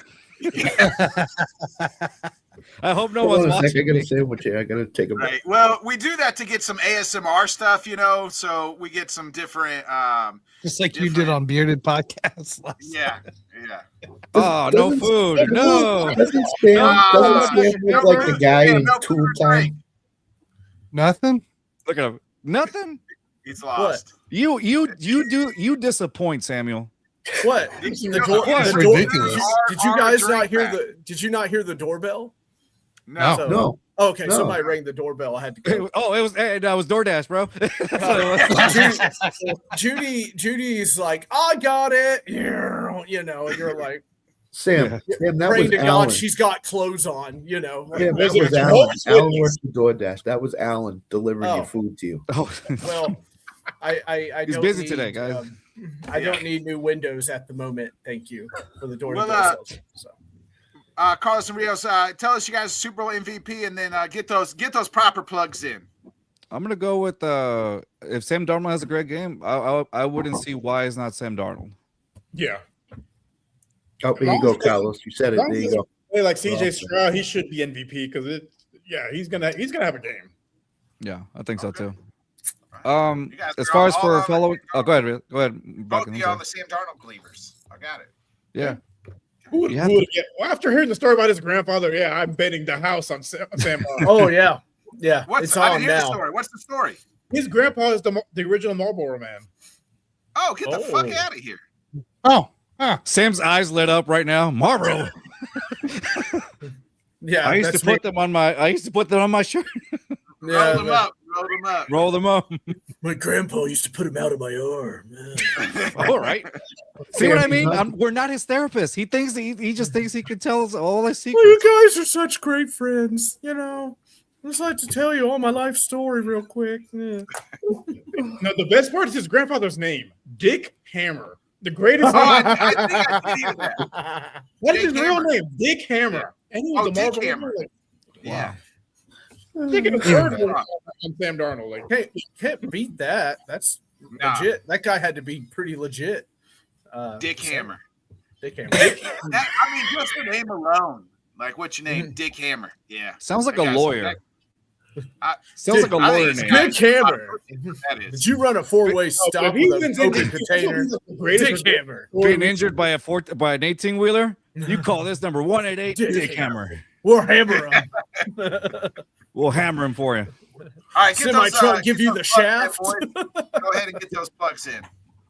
I hope no one's I watching. gotta say what I gotta take a break. Right. Well, we do that to get some ASMR stuff, so we get some different. Just like you did on Bearded Podcast last Yeah. Oh, no food. No. Doesn't Sam look like the guy in no Tool food or Time? drink. Nothing? Look at him. Nothing. He's lost. You disappoint, Samuel. What? Did you The know- door- That's the door- ridiculous. Did you Our guys drink not hear back. Did you not hear the doorbell? No. So- No. Okay, No. somebody rang the doorbell. I had to go. That was DoorDash, bro. That's what it was. Judy's like, I got it. You know, and you're like, Sam, that praying was to Alan. God she's got clothes on. You know, Sam, that Was it was a Alan. Jehovah's Alan Witness? worked for DoorDash. That was Alan delivering Oh. your food to you. Oh, well, I He's don't busy need, today, guys. I don't need new windows at the moment. Thank you for the door. Well, So. Carlos and Rios, tell us you guys Super Bowl MVP, and then get those proper plugs in. I'm gonna go with if Sam Darnold has a great game, I wouldn't see why it's not Sam Darnold. Yeah. Oh, there you go, Carlos. You said it. There you go. Hey, like CJ Stroud, he should be MVP because he's gonna have a game. Yeah, I think so too. You guys As are far as all for on follow, the- go ahead. Both of Bodkins, y'all the Sam Darnold believers. I got it. Yeah. Who would You have get? Well, after hearing the story about his grandfather, yeah, I'm betting the house on Sam Darnold. Oh yeah, yeah. What's It's I on didn't hear the now. story? What's the story? His grandpa is the original Marlboro man. Oh, get the fuck Oh. out of here! Oh, Sam's eyes lit up right now. Marlboro. Yeah, I used to that's put them on my shirt. Roll them up. Roll them up. My grandpa used to put him out of my arm. All right. See what I mean? We're not his therapist. He thinks he just thinks he can tell us all his Well, you secrets. guys are such great friends. You know, I just like to tell you all my life story real quick. Yeah. No, the best part is his grandfather's name, Dick Hammer. The greatest. I think I did hear that. What is his Dick real Hammer. name? Dick Hammer. And he was Oh, the Dick Marlboro Hammer. man. Yeah. Taking a third one on Sam Darnold. Like, Hey, can't beat that. That's Nah. legit. That guy had to be pretty legit. Dick so- Hammer. Dick Hammer. Just the name alone. Like, what's your name? Dick Hammer. Yeah. Sounds like I a got lawyer. some- Sounds like a I think lawyer it's name. Dick Hammer. That is. Did you run a 4-way stop if he with wins an it, open container? Dick Hammer. Being injured by an 18 wheeler, you call this number 188 Dick Hammer. We'll hammer him. We'll hammer him for you. All right, get Semi those, truck give get you those the plugs in, shaft. boys. Go ahead and get those plugs in.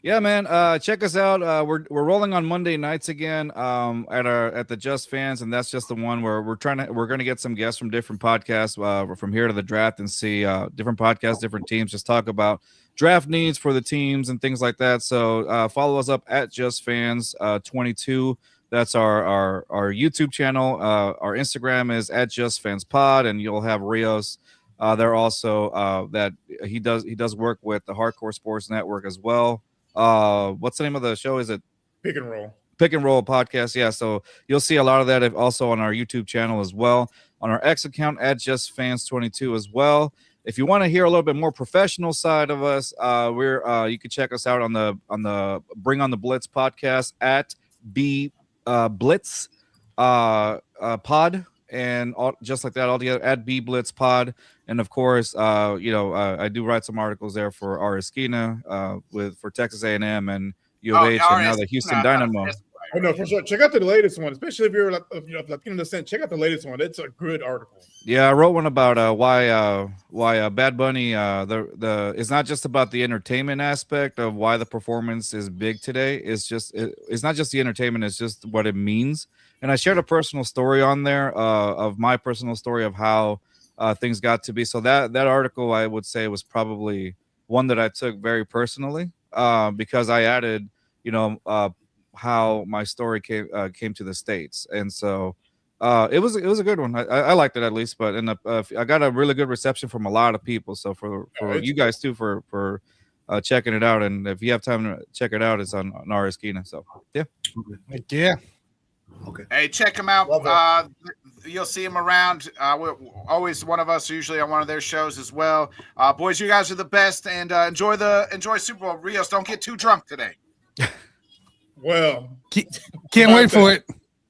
Yeah, man. Check us out. We're rolling on Monday nights again at the Just Fans, and that's just the one where we're going to get some guests from different podcasts from here to the draft and see different podcasts, different teams, just talk about draft needs for the teams and things like that. So follow us up at Just Fans 22. That's our YouTube channel. Our Instagram is at Just Fans Pod, and you'll have Rios. They're also that he does work with the Hardcore Sports Network as well. What's the name of the show? Is it Pick and Roll podcast? Yeah, so you'll see a lot of that also on our YouTube channel as well, on our X account at Just Fans 22 as well. If you want to hear a little bit more professional side of us, you can check us out on the Bring on the Blitz podcast at B Blitz pod, and just like that all together at B Blitz pod. And of course, I do write some articles there for Arisquina for Texas A&M and U of H, and now the Houston Dynamo. Oh no, for sure. Check out the latest one, especially if you're Latino descent. Check out the latest one. It's a good article. Yeah, I wrote one about why Bad Bunny. It's not just about the entertainment aspect of why the performance is big today. It's not just the entertainment. It's just what it means. And I shared a personal story on there of my personal story of how things got to be. So that article, I would say, was probably one that I took very personally because I added, how my story came to the States. And so it was a good one. I liked it at least, but I got a really good reception from a lot of people. So for you guys too, for checking it out. And if you have time to check it out, it's on Arisquina. So yeah. Yeah. Okay. Hey, check them out. You'll see them around. Always one of us are usually on one of their shows as well. Boys, you guys are the best, and enjoy Super Bowl. Rios, don't get too drunk today. Well, can't wait for it.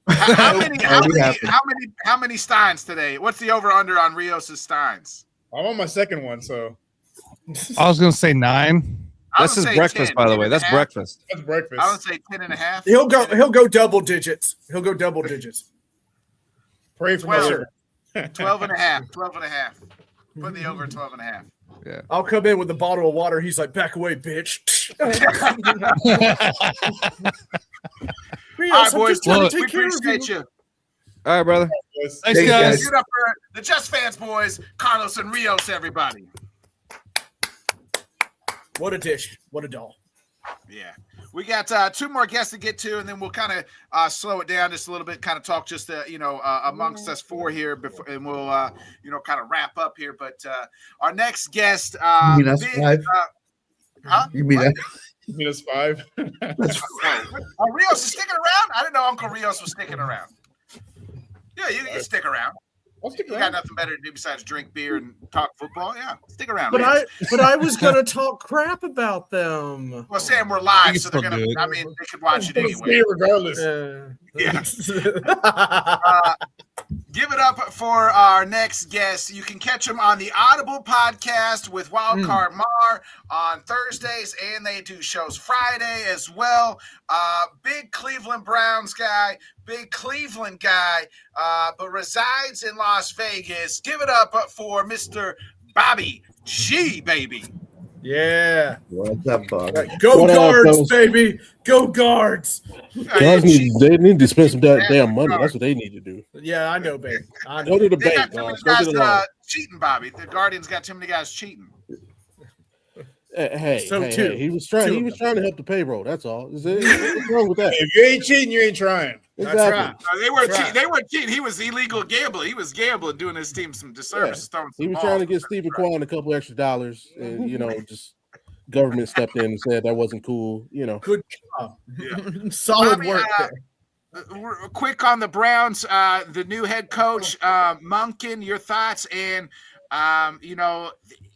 How many steins today? What's the over under on Rios' steins? I'm on my second one, so I was gonna say 9. This is breakfast, 10, by the way. That's breakfast. that's breakfast. I would say 10.5. He'll go double digits. He'll go double digits. Pray for 12. me. 12.5. 12.5. Put the over 12.5. Yeah. I'll come in with a bottle of water. He's like, back away, bitch. All right, boys. We Take care of appreciate you. All right, brother. Yes. Thanks, Thanks, guys. guys. Get up for the Just Fans boys, Carlos and Rios, everybody. What a dish. What a doll. Yeah. We got 2 more guests to get to, and then we'll kind of slow it down just a little bit, kind of talk just, amongst us 4 here, before, and we'll, kind of wrap up here. But our next guest. You mean us 5? Huh? You mean that? Minus 5. Oh, Rios is sticking around? I didn't know Uncle Rios was sticking around. Yeah, you can stick around. I'll stick You got around. nothing better to do besides drink beer and talk football. Yeah, stick around. But Rios. I was gonna talk crap about them. Well, Sam, we're live, You so they're still gonna. do it. I mean, they could watch it Stay anyway. regardless. Yeah. Give it up for our next guest. You can catch him on the Audible podcast with Wildcard Mar on Thursdays, and they do shows Friday as well. Big Cleveland Browns guy, big Cleveland guy, but resides in Las Vegas. Give it up for Mr. Bobby G, baby. Yeah. What's up, Bob? Go What up, Guards, fellas? baby. Go Guards. They need to spend some damn money. That's what they need to do. Yeah, I know, babe. I Go know. to the They got bank, too many guys. Go to the guys line. cheating, Bobby. The Guardians got too many guys cheating. Hey, So hey, two. hey, he was trying. Two He of was them. trying to help the payroll. That's all. What's wrong with that? If you ain't cheating, you ain't trying. That's Exactly. right. They weren't That's cheating. right. They weren't cheating. He was illegal gambling. He was gambling, doing his team some disservice. throwing some He was balls. trying to get Stephen Kwan a couple extra dollars, and just government stepped in and said that wasn't cool. Good job. Yeah. Solid Bobby, work there. We're quick on the Browns. The new head coach, Monken. Your thoughts? And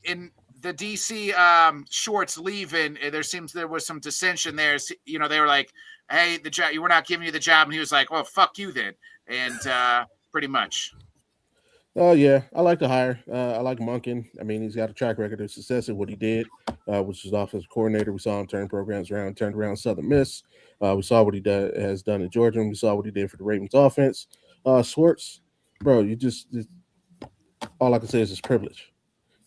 in the DC shorts leaving, there was some dissension there. They were like, "Hey, the job. We're not giving you the job," and he was like, "Well, fuck you then," and pretty much. Oh yeah, I like the hire. I like Monken. I mean, he's got a track record of success at what he did, which is offensive coordinator. We saw him turn programs around, turned around Southern Miss. We saw what he has done in Georgia, and we saw what he did for the Ravens offense. Schwartz, bro, you just all I can say is it's privilege.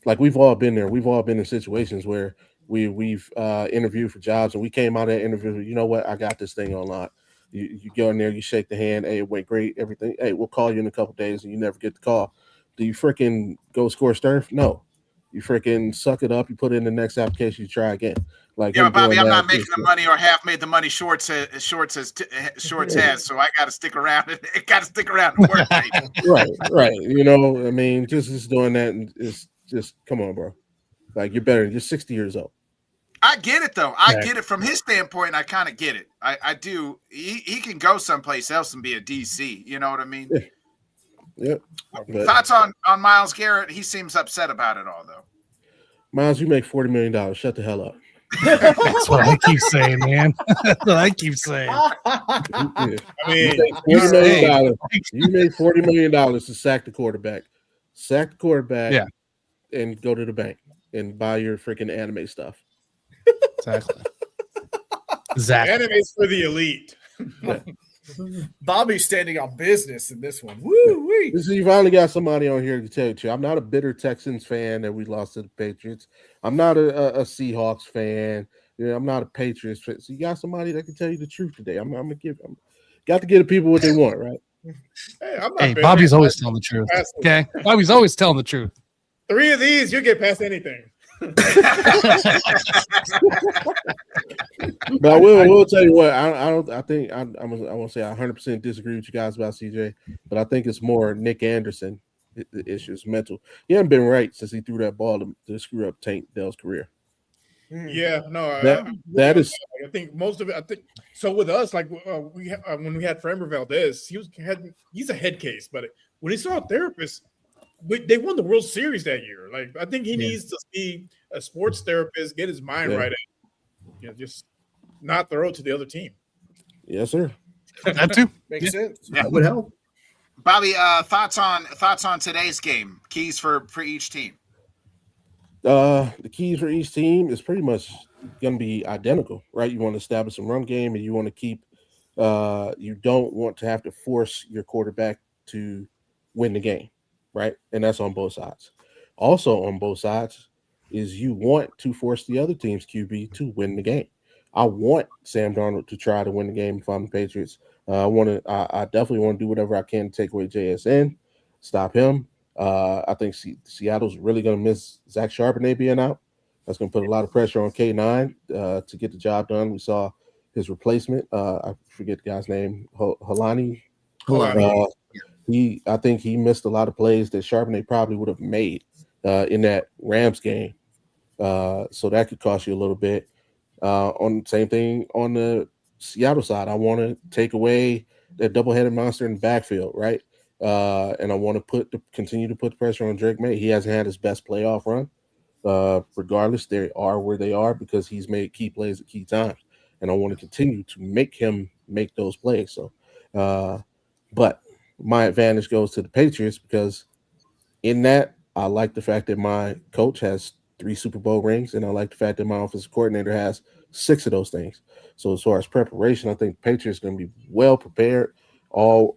Like we've all been there. We've all been in situations where we've interviewed for jobs, and we came out of that interview. You know what? I got this thing on lock. You go in there, you shake the hand. Hey, it went great. Everything. Hey, we'll call you in a couple days, and you never get the call. Do you freaking go score sturf? No. You freaking suck it up. You put in the next application. You try again. Like yeah, but Bobby, I'm not that, making the money or half made the money Shorts has. So I got to stick around. It got to stick around and work. right. You know, I mean, just doing that and it's just come on, bro. Like you're better. You're 60 years old. I get it though. I get it from his standpoint. I kind of get it. I do. He can go someplace else and be a DC. You know what I mean? Yeah. Thoughts on Myles Garrett? He seems upset about it all though. Myles, you make $40 million. Shut the hell up. That's what I keep saying, man. That's what I keep saying. I mean, you made $40 million to sack the quarterback. Sack the quarterback and go to the bank and buy your freaking anime stuff. Exactly. Anime's for the elite. Bobby's standing on business in this one. Woo-wee. You finally got somebody on here to tell you. I'm not a bitter Texans fan that we lost to the Patriots. I'm not a Seahawks fan. You know, I'm not a Patriots fan. So you got somebody that can tell you the truth today. I'm got to give the people what they want, right? Hey, Bobby's always telling the truth. Okay, Bobby's always telling the truth. 3 of these, you get past anything. But I will tell you what, I won't say I 100% disagree with you guys about CJ, but I think it's more Nick Anderson the issues, mental. He hasn't been right since he threw that ball to screw up Tank Dell's career. Yeah, no, that is. I think most of it. I think so. With us, like when we had Framber Valdez, he's a head case, but when he saw a therapist, they won the World Series that year. Like I think he needs to see a sports therapist, get his mind right, and just not throw it to the other team. Yes, sir. That too makes sense. That would help. Bobby, thoughts on today's game? Keys for each team. The keys for each team is pretty much going to be identical, right? You want to establish some run game, and you want to keep. You don't want to have to force your quarterback to win the game, right? And that's on both sides. Also, on both sides is you want to force the other team's QB to win the game. I want Sam Darnold to try to win the game if I'm the Patriots. I definitely want to do whatever I can to take away JSN, stop him. I think Seattle's really going to miss Zach Charbonnet being out. That's going to put a lot of pressure on K9 to get the job done. We saw his replacement. I forget the guy's name, Halani. I think he missed a lot of plays that Charbonnet probably would have made in that Rams game. So that could cost you a little bit. On the same thing on the Seattle side, I want to take away that double-headed monster in the backfield, right? And I want to continue to put the pressure on Drake May. He hasn't had his best playoff run. Regardless, they are where they are because he's made key plays at key times. And I want to continue to make him make those plays. So, but my advantage goes to the Patriots because in that, I like the fact that my coach has 3 Super Bowl rings, and I like the fact that my offensive coordinator has 6 of those things. So as far as preparation, I think the Patriots are going to be well prepared. The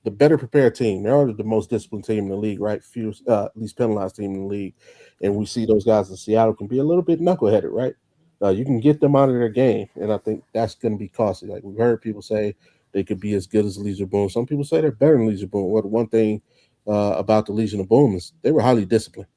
better prepared team. They are the most disciplined team in the league, right? Least penalized team in the league. And we see those guys in Seattle can be a little bit knuckleheaded, right? You can get them out of their game, and I think that's going to be costly. Like we've heard people say they could be as good as Legion of Boom. Some people say they're better than Legion of Boom. Well, the one thing about the Legion of Boom is they were highly disciplined.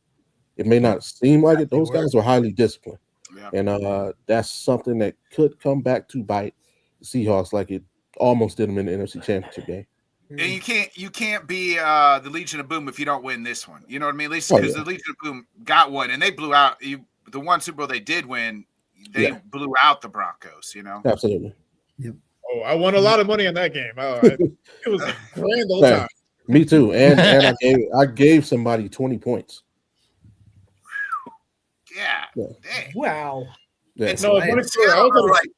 It may not seem like it. Those guys were highly disciplined. Yeah. And that's something that could come back to bite the Seahawks like it almost did them in the NFC Championship game. And you can't be the Legion of Boom if you don't win this one. You know what I mean? At least because the Legion of Boom got one, and they blew out the one Super Bowl they did win. They blew out the Broncos. You know, absolutely. Yep. Oh, I won a lot of money on that game. It was a grand old time. Me too. And I gave somebody 20 points. Yeah. Wow. Yeah. It's, No, it's, it's Seattle, funny. like,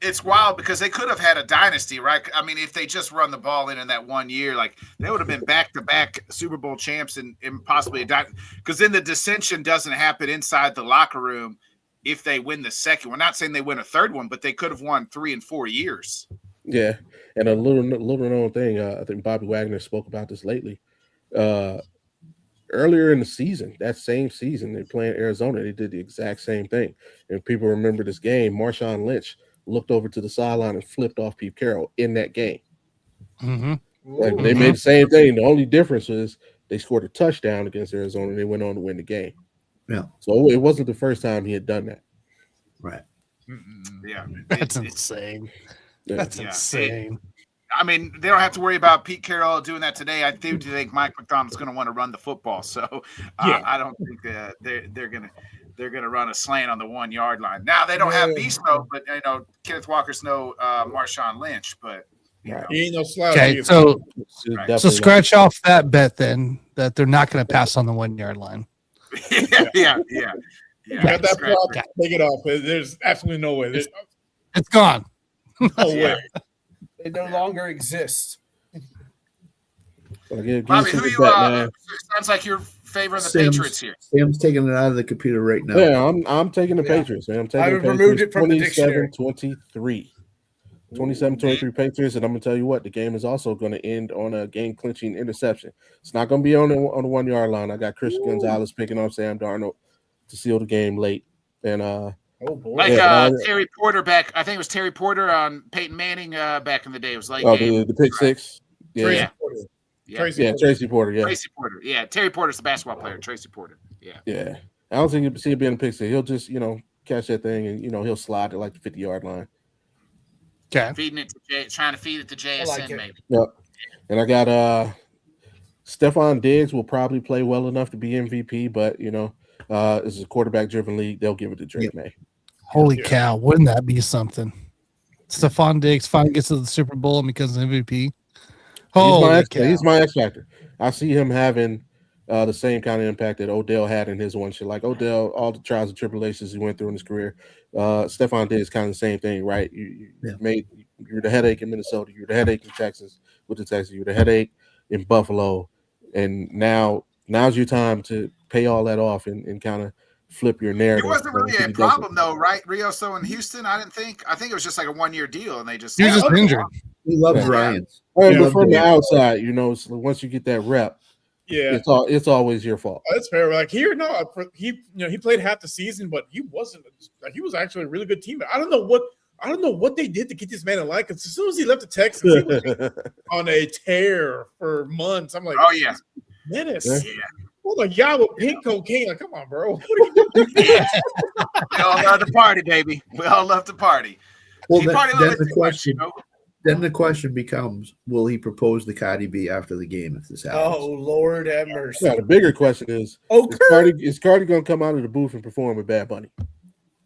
it's wild because they could have had a dynasty, right? I mean, if they just run the ball in that 1 year, like they would have been back-to-back Super Bowl champs and possibly a dynasty. Because then the dissension doesn't happen inside the locker room if they win the second. We're not saying they win a third one, but they could have won 3 and 4 years. Yeah, and a little known thing. I think Bobby Wagner spoke about this lately. Earlier in the season, that same season, they playing Arizona. They did the exact same thing. And people remember this game. Marshawn Lynch looked over to the sideline and flipped off Pete Carroll in that game. Mm-hmm. Like, they made the same thing. The only difference is they scored a touchdown against Arizona and they went on to win the game. Yeah. So it wasn't the first time he had done that. Right. Yeah, That's insane. Yeah. That's Yeah. insane. I mean, they don't have to worry about Pete Carroll doing that today. I do think Mike McDonald's going to want to run the football, so Yeah. I don't think they're gonna run a slant on the 1 yard line. Now they don't have Beast Mode, but Kenneth Walker's no Marshawn Lynch, but you know. He ain't no slouch. Okay, either. so Right. so scratch off that bet then that they're not going to pass on the 1 yard line. yeah. Got that Scratch prop, that. take it off. There's absolutely no way. There's It's gone. no way. They no longer exist. So give Bobby, us a who good you? bet, man. Sounds like you're favoring the Sam's- Patriots here. Sam's taking it out of the computer right now. Yeah, I'm taking the Yeah. Patriots, man. I'm taking I've the removed Patriots it from the dictionary. 27-23. 27-23 Patriots, and I'm gonna tell you what, the game is also going to end on a game-clinching interception. It's not going to be on the 1 yard line. I got Christian Gonzalez picking off Sam Darnold to seal the game late, and Oh boy. Like Yeah, Terry Porter back. I think it was Terry Porter on Peyton Manning back in the day. It was like the pick six, Tracy Yeah. Porter. Yeah. Tracy yeah, Porter. Tracy Porter, yeah, Tracy Porter. Yeah, Terry Porter's the basketball player. Tracy Porter. Yeah. yeah. I don't think you'll see it being a pick six. He'll just catch that thing and he'll slide to like the 50-yard line. Okay. Feeding it to trying to feed it to JSN, like it. maybe. Yep. And I got Stephon Diggs will probably play well enough to be MVP, but this is a quarterback-driven league. They'll give it to Drake May. Holy Yeah. cow. Wouldn't that be something? Stephon Diggs finally gets to the Super Bowl and becomes MVP. Holy cow. He's my X factor. I see him having the same kind of impact that Odell had in his one shit. Like Odell, all the trials and tribulations he went through in his career. Stephon Diggs kind of the same thing, right? You're the headache in Minnesota. You're the headache in Texas with the Texans. You're the headache in Buffalo, and now's your time to pay all that off and kind of flip your narrative. It wasn't really He a does it. problem, though, right, Rioso in Houston? I think it was just like a 1 year deal, and they just He was just injured. He loves Yeah. Ryans. Well, Yeah. but from the outside, so once you get that rep, Yeah. it's always your fault. That's fair. Like here, no, he played half the season, but he wasn't. Like he was actually a really good teammate. I don't know what they did to get this man in line. Because as soon as he left the Texans, he was on a tear for months. I'm like, Oh yeah. menace. Yeah. Oh my God, with pink cocaine. Like, come on, bro. What are you doing? We all love to party, baby. We all love to party. Well, He then, party a little then bit the too much, question, then the question becomes: will he propose to Cardi B after the game if this happens? Oh Lord have mercy. Yeah, the bigger question is Cardi going to come out of the booth and perform with Bad Bunny?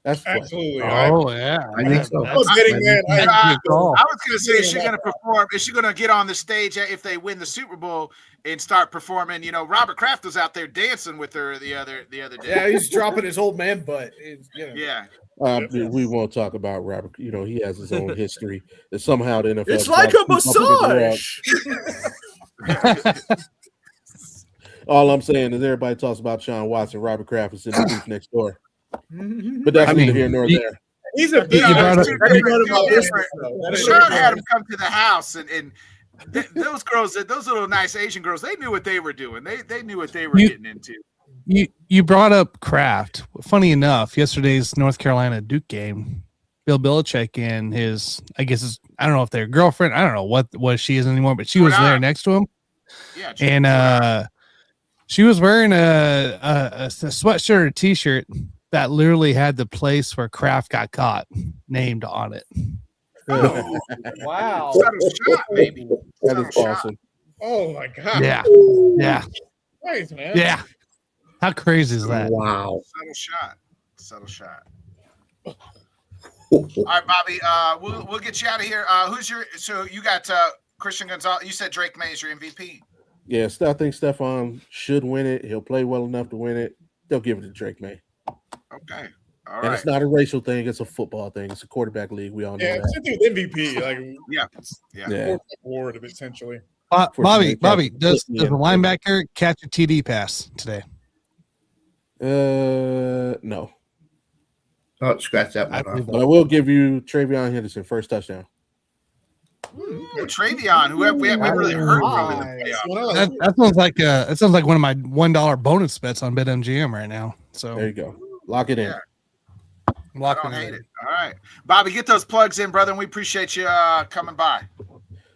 That's the question. Absolutely. Oh, yeah. I think so. I was getting that. That's a good call. I was going to say, is she going to perform? Is she going to get on the stage if they win the Super Bowl and start performing? Robert Kraft was out there dancing with her the other day. Yeah, he's dropping his old man butt. Yeah. We won't talk about Robert. He has his own history that somehow the NFL. It's like a tries to keep up with his rap. massage. All I'm saying is everybody talks about Sean Watson. Robert Kraft is in the booth next door, but that's I neither mean, here nor there. He's a big You brought up- Sean had him come to the house, and those girls, those little nice Asian girls, they knew what they were doing. They knew what they were getting into. You brought up Kraft. Funny enough, yesterday's North Carolina Duke game, Bill Belichick and his, I don't know if they're girlfriend, I don't know what she is anymore, but she was there next to him. Yeah. And she was wearing a sweatshirt or t-shirt that literally had the place where Kraft got caught named on it. Oh, wow. Subtle shot, baby. That Subtle is shot. awesome. Oh my God. Yeah. Yeah. Nice, man. Yeah. How crazy is that? Wow. Subtle shot. All right, Bobby. We'll get you out of here. So you got Christian Gonzalez. You said Drake May is your MVP. Yes, I think Stephon should win it. He'll play well enough to win it. They'll give it to Drake May. Okay. All And right. it's not a racial thing; it's a football thing. It's a quarterback league. We all know Yeah, that. same thing with MVP. Like, Yeah. Yeah. award essentially. Bobby, Fortunately, does Captain the Flip me linebacker catch a TD pass today? No, Oh, scratch that I one believe off. but I will give you Travion Henderson first touchdown. Ooh, Travion, who we haven't really heard from in the Nice. playoffs. That sounds like one of my $1 bonus bets on BetMGM right now. So There you go. Lock it in. Yeah. I'm I locking don't it hate in. it. All right. Bobby, get those plugs in, brother, and we appreciate you coming by.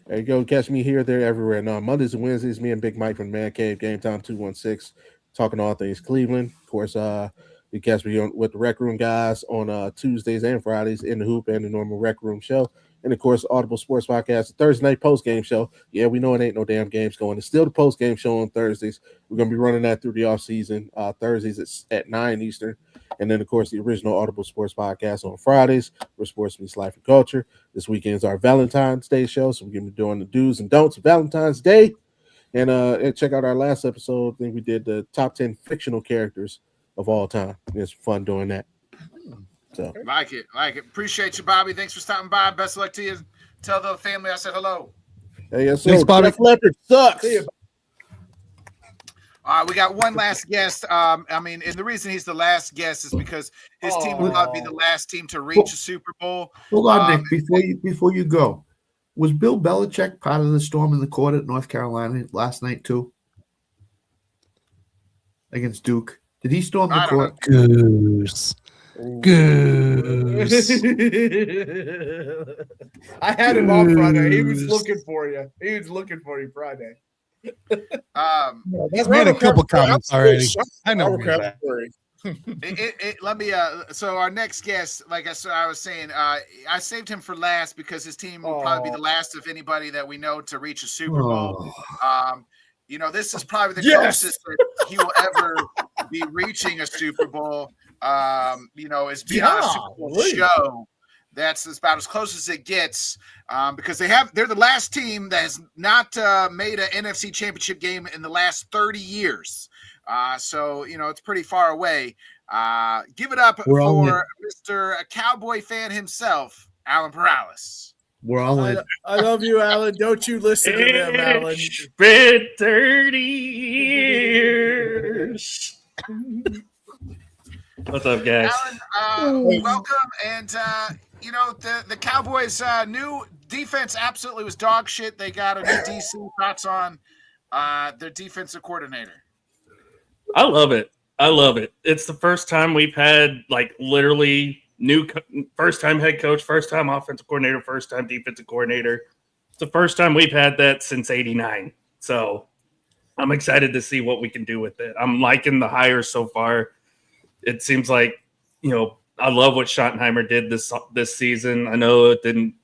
There you go. Catch me here, there, everywhere. Now, Mondays and Wednesdays, me and Big Mike from Man Cave, Game Time 216, talking all things Cleveland. Of course, you catch me with the Rec Room guys on Tuesdays and Fridays in the Hoop and the normal Rec Room show. And, of course, Audible Sports Podcast, the Thursday night post-game show. Yeah, we know it ain't no damn games going. It's still the post-game show on Thursdays. We're going to be running that through the offseason. Thursdays at 9 Eastern. And then, of course, the original Audible Sports Podcast on Fridays, where sports meets life and culture. This weekend's our Valentine's Day show, so we're going to be doing the do's and don'ts of Valentine's Day. And check out our last episode. I think we did the top 10 fictional characters of all time. It's fun doing that. So Like it. Appreciate you, Bobby. Thanks for stopping by. Best of luck to you. Tell the family I said hello. hey, yes, sir. Thanks, Bobby. Jeff Leopard sucks. We got one last guest. And the reason he's the last guest is because his team will probably be the last team to reach a Super Bowl. Hold on, Nick. Before you go, was Bill Belichick part of the storm in the court at North Carolina last night too? Against Duke, did he storm the court? Goose. I had him on Friday. He was looking for you. Friday. He's made a couple comments already. I know where he's at. Let me. So our next guest, like I was saying, I saved him for last because his team will probably be the last of anybody that we know to reach a Super Bowl. This is probably the closest that he will ever be reaching a Super Bowl. Is being on a Super Bowl show. That's about as close as it gets because they're the last team that has not made an NFC Championship game in the last 30 years. So it's pretty far away. Give it up for Mr. Cowboy fan himself, Alan Perales. We're all in. I love you, Alan. Don't you listen to them, Alan. It's been 30 years. What's up, guys? Alan, welcome. And, the Cowboys' new defense absolutely was dog shit. They got a new DC. Thoughts on their defensive coordinator? I love it. It's the first time we've had, literally first-time head coach, first-time offensive coordinator, first-time defensive coordinator. It's the first time we've had that since '89. So I'm excited to see what we can do with it. I'm liking the hires so far. It seems like, I love what Schottenheimer did this season. I know it didn't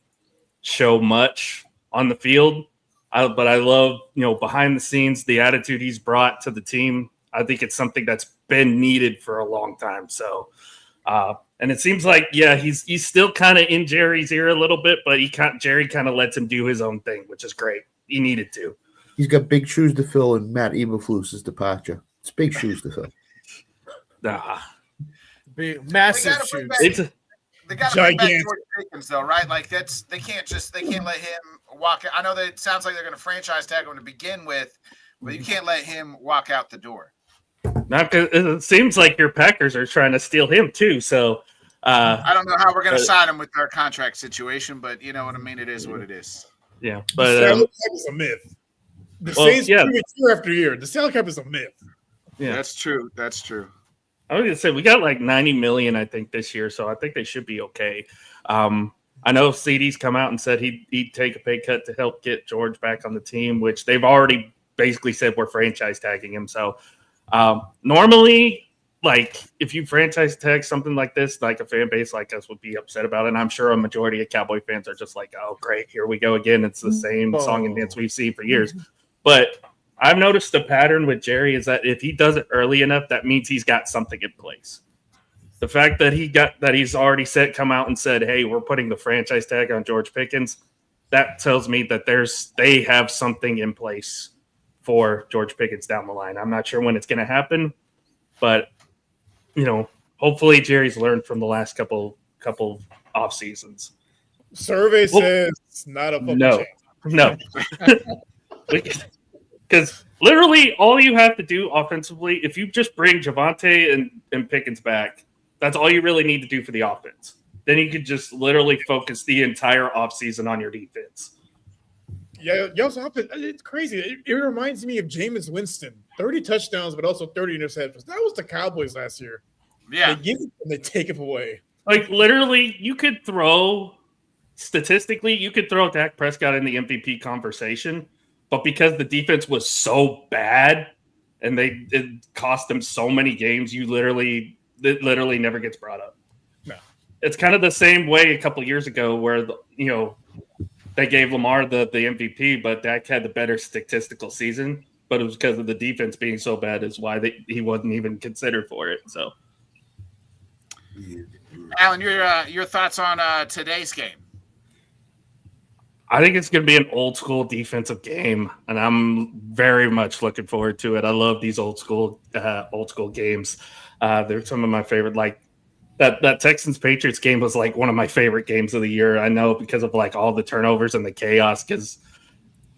show much on the field, but I love, behind the scenes, the attitude he's brought to the team. I think it's something that's been needed for a long time. So, and it seems like, he's still kind of in Jerry's ear a little bit, but Jerry kind of lets him do his own thing, which is great. He needed to. He's got big shoes to fill in Matt Eberflus's departure. It's big shoes to fill. Big, massive shoes. They got to bring back George Pickens, though, right? They can't let him walk. I know that it sounds like they're going to franchise tag him to begin with, but you can't let him walk out the door. Not because it seems like your Packers are trying to steal him too. So I don't know how we're going to sign him with our contract situation, but you know what I mean. It is what it is. Yeah, The but salary cap is a myth. The Saints prove it year after year. The salary cap is a myth. Yeah, that's true. That's true. I was gonna say we got $90 million, I think, this year, so I think they should be okay. I know CD's come out and said he'd take a pay cut to help get George back on the team, which they've already basically said we're franchise tagging him. So normally, if you franchise tag something like this, a fan base like us would be upset about it. And I'm sure a majority of Cowboy fans are just like, oh, great, here we go again. It's the same song and dance we've seen for years. But I've noticed a pattern with Jerry is that if he does it early enough, that means he's got something in place. The fact that he's already come out and said, hey, we're putting the franchise tag on George Pickens, that tells me that they have something in place for George Pickens down the line. I'm not sure when it's going to happen, but hopefully Jerry's learned from the last couple off seasons. Survey says it's not a football No, change. no, because literally all you have to do offensively, if you just bring Javonte and Pickens back, that's all you really need to do for the offense. Then you could just literally focus the entire offseason on your defense. Yeah, y'all's offense, it's crazy. It reminds me of Jameis Winston. 30 touchdowns, but also 30 interceptions. That was the Cowboys last year. Yeah. They give it and they take it away. Like, literally, you could throw – statistically, you could throw Dak Prescott in the MVP conversation, but because the defense was so bad and it cost them so many games, it literally never gets brought up. No. It's kind of the same way a couple years ago where, they gave Lamar the MVP, but Dak had the better statistical season. But it was because of the defense being so bad is why he wasn't even considered for it. So, Alan, your thoughts on today's game? I think it's going to be an old school defensive game, and I'm very much looking forward to it. I love these old school games. They're some of my favorite. Like that Texans Patriots game was like one of my favorite games of the year. I know because of like all the turnovers and the chaos, because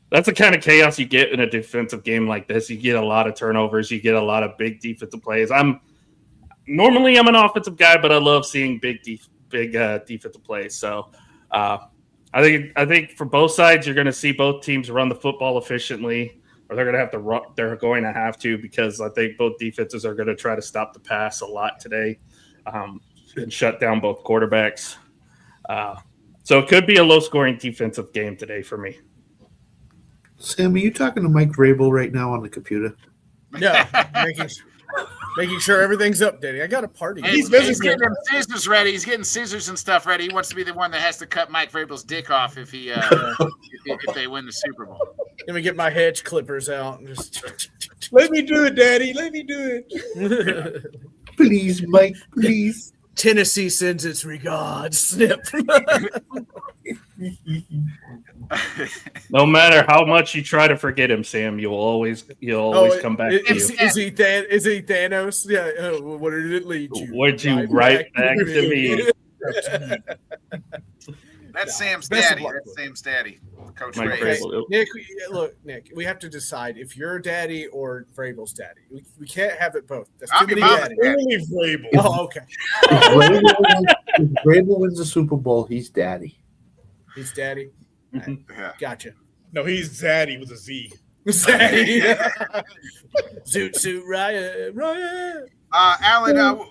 that's the kind of chaos you get in a defensive game like this. You get a lot of turnovers, you get a lot of big defensive plays. I'm an offensive guy, but I love seeing big defensive plays. So I think for both sides, you're going to see both teams run the football efficiently, or they're going to have to run. They're going to have to, because I think both defenses are going to try to stop the pass a lot today, and shut down both quarterbacks. So it could be a low-scoring defensive game today for me. Sam, are you talking to Mike Vrabel right now on the computer? Yeah, making sure everything's updated. I got a party. He's getting scissors ready. He's getting scissors and stuff ready. He wants to be the one that has to cut Mike Vrabel's dick off if he if they win the Super Bowl. Let me get my hedge clippers out and just Let me do it, Daddy. Let me do it. Please, Mike, please. Tennessee sends its regards. Snip. No matter how much you try to forget him, Sam, you'll always come back to you. Is he Thanos? Yeah. What did it lead you? Would you right back to me? That's Sam's daddy. That's Sam's daddy, Coach Mike Ray. Vrabel. Nick, we have to decide if you're daddy or Vrabel's daddy. We can't have it both. That's I'll too be many mama's daddies. Only Vrabel. Oh, okay. If Vrabel wins the Super Bowl, he's daddy. He's daddy. Yeah. Gotcha. No, he's Zaddy with a Z. Zaddy. Zoot, riot. Alan,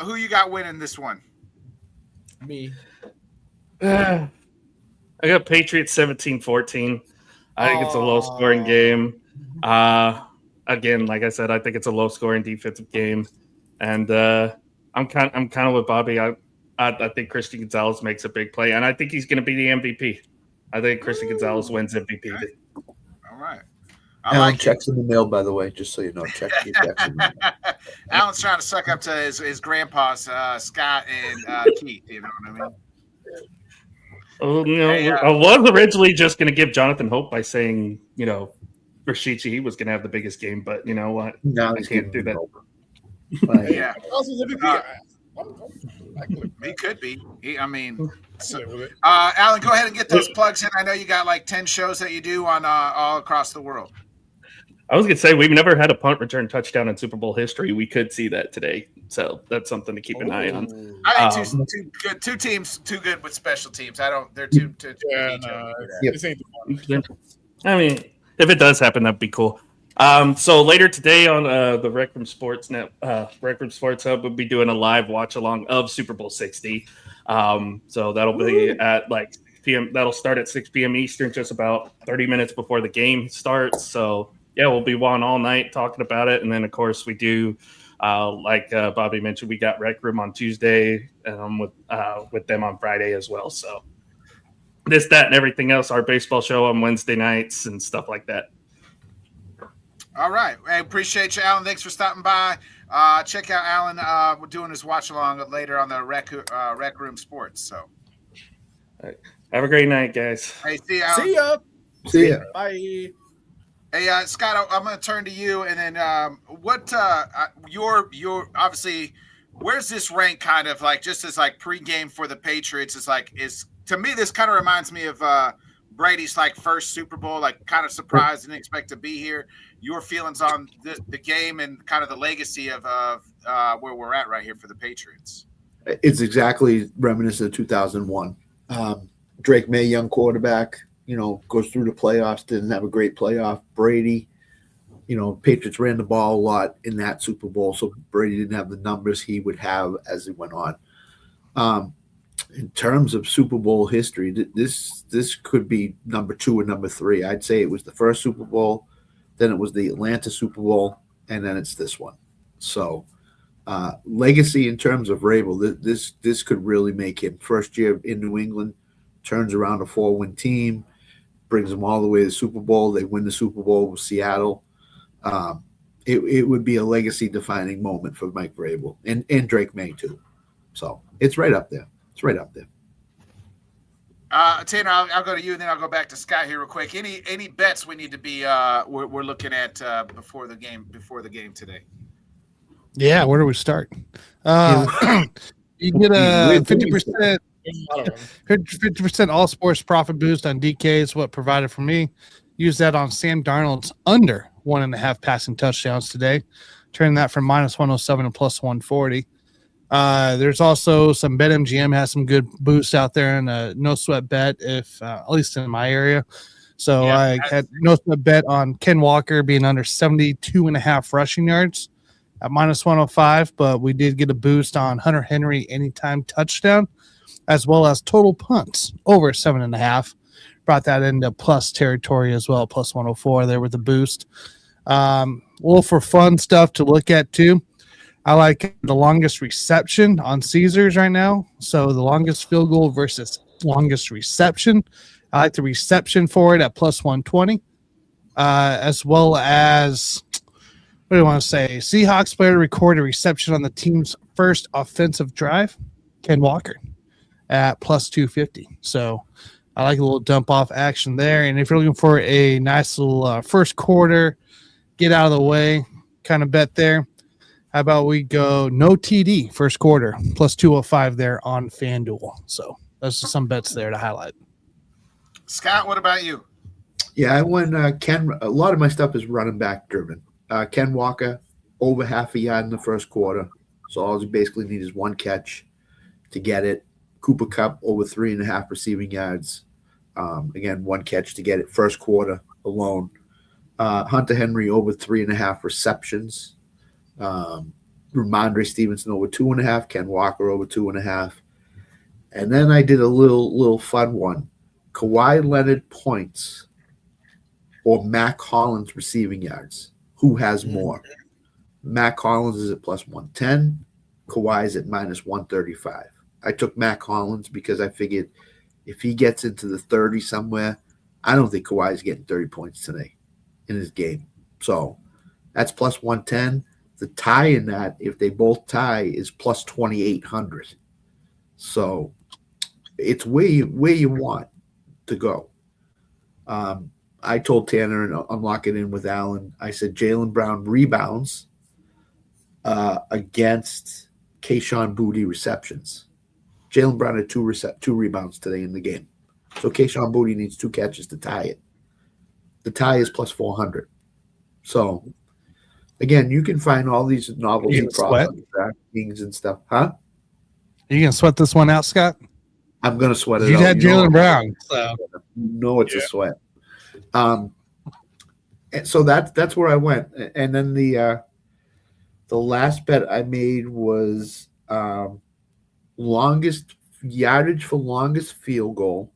who you got winning this one? Me. I got Patriots 17-14. I think it's a low-scoring game. Again, like I said, I think it's a low-scoring defensive game, and I'm kind of with Bobby. I think Christian Gonzalez makes a big play, and I think he's going to be the MVP. I think Christian Gonzalez wins MVP. Okay. All right. Alan checks in the mail, by the way, just so you know. Check your checks in the mail. Alan's trying to suck up to his grandpas, Scott and Keith. You know what I mean? Oh, I was originally just going to give Jonathan hope by saying, Rashichi, he was going to have the biggest game, but you know what? No, I can't do that. Yeah. He could be. Alan, go ahead and get those plugs in. I know you got like 10 shows that you do on all across the world. I was going to say, we've never had a punt return touchdown in Super Bowl history. We could see that today. So that's something to keep an eye on. I think two teams too good with special teams. They're too Yeah, this ain't the one. I mean, if it does happen, that'd be cool. So later today on the Rec Room Sports Hub, we'll be doing a live watch along of Super Bowl 60. So that'll be at like 6 p.m. That'll start at 6 p.m. Eastern, just about 30 minutes before the game starts. So yeah, we'll be on all night talking about it. And then of course we do, like Bobby mentioned, we got Rec Room on Tuesday with them on Friday as well. So this, that, and everything else, our baseball show on Wednesday nights and stuff like that. All right. I appreciate you, Alan. Thanks for stopping by. Check out Alan. We're doing his watch along later on the Rec Room Sports. So, all right. Have a great night, guys. Hey, see you, Alan. See ya. See ya. Bye. Hey, Scott, I'm going to turn to you, and then what? Your obviously where's this rank kind of like just as like pregame for the Patriots is to me, this kind of reminds me of Brady's like first Super Bowl, like kind of surprised, didn't expect to be here. Your feelings on the game and kind of the legacy of where we're at right here for the Patriots. It's exactly reminiscent of 2001. Drake May, young quarterback, goes through the playoffs, didn't have a great playoff. Brady, Patriots ran the ball a lot in that Super Bowl, so Brady didn't have the numbers he would have as it went on. In terms of Super Bowl history, this could be number 2 or number 3. I'd say it was the first Super Bowl, then it was the Atlanta Super Bowl, and then it's this one. So legacy in terms of Vrabel, this could really make him. First year in New England, turns around a 4-win team, brings them all the way to the Super Bowl. They win the Super Bowl with Seattle. It would be a legacy-defining moment for Mike Vrabel and Drake May too. So it's right up there. It's right up there. Tanner, I'll go to you, and then I'll go back to Scott here real quick. Any bets we need to be we're looking at before the game today? Yeah, where do we start? You get a 50%. 50% all sports profit boost on DK is what provided for me. Use that on Sam Darnold's under 1.5 passing touchdowns today. Turn that from -107 to +140. There's also some BetMGM has some good boosts out there and a no sweat bet if at least in my area. So I had no sweat bet on Ken Walker being under 72.5 rushing yards at -105, but we did get a boost on Hunter Henry anytime touchdown, as well as total punts over 7.5. Brought that into plus territory as well, +104 there with the boost. Well, for fun stuff to look at too, I like the longest reception on Caesars right now. So the longest field goal versus longest reception. I like the reception for it at +120, as well as, what do you want to say? Seahawks player to record a reception on the team's first offensive drive, Ken Walker, at +250. So I like a little dump off action there. And if you're looking for a nice little first quarter, get out of the way kind of bet there, how about we go no TD first quarter +205 there on FanDuel. So those are some bets there to highlight. Scott, what about you? Yeah, I went Ken. A lot of my stuff is running back driven. Ken Walker over half a yard in the first quarter. So all you basically need is one catch to get it. Cooper Kupp over 3.5 receiving yards. Again, one catch to get it first quarter alone. Hunter Henry over 3.5 receptions. Ramondre Stevenson over 2.5. Ken Walker over 2.5. And then I did a little fun one. Kawhi Leonard points or Mac Hollins receiving yards. Who has more? Mac Hollins is at +110. Kawhi is at -135. I took Mac Hollins because I figured if he gets into the 30 somewhere, I don't think Kawhi is getting 30 points today in his game. So that's +110. The tie in that, if they both tie, is +2,800. So it's where you want to go. I told Tanner, and I'm locking in with Alan, I said Jaylen Brown rebounds against Kayshon Boutte receptions. Jaylen Brown had two rebounds today in the game. So Kayshon Boutte needs 2 catches to tie it. The tie is +400. So, again, you can find all these novelty props on DraftKings and stuff. Huh? Are you going to sweat this one out, Scott? I'm going to sweat it out. You had Jaylen Brown. So. It's a sweat. And so that's where I went. And then the last bet I made was longest yardage for longest field goal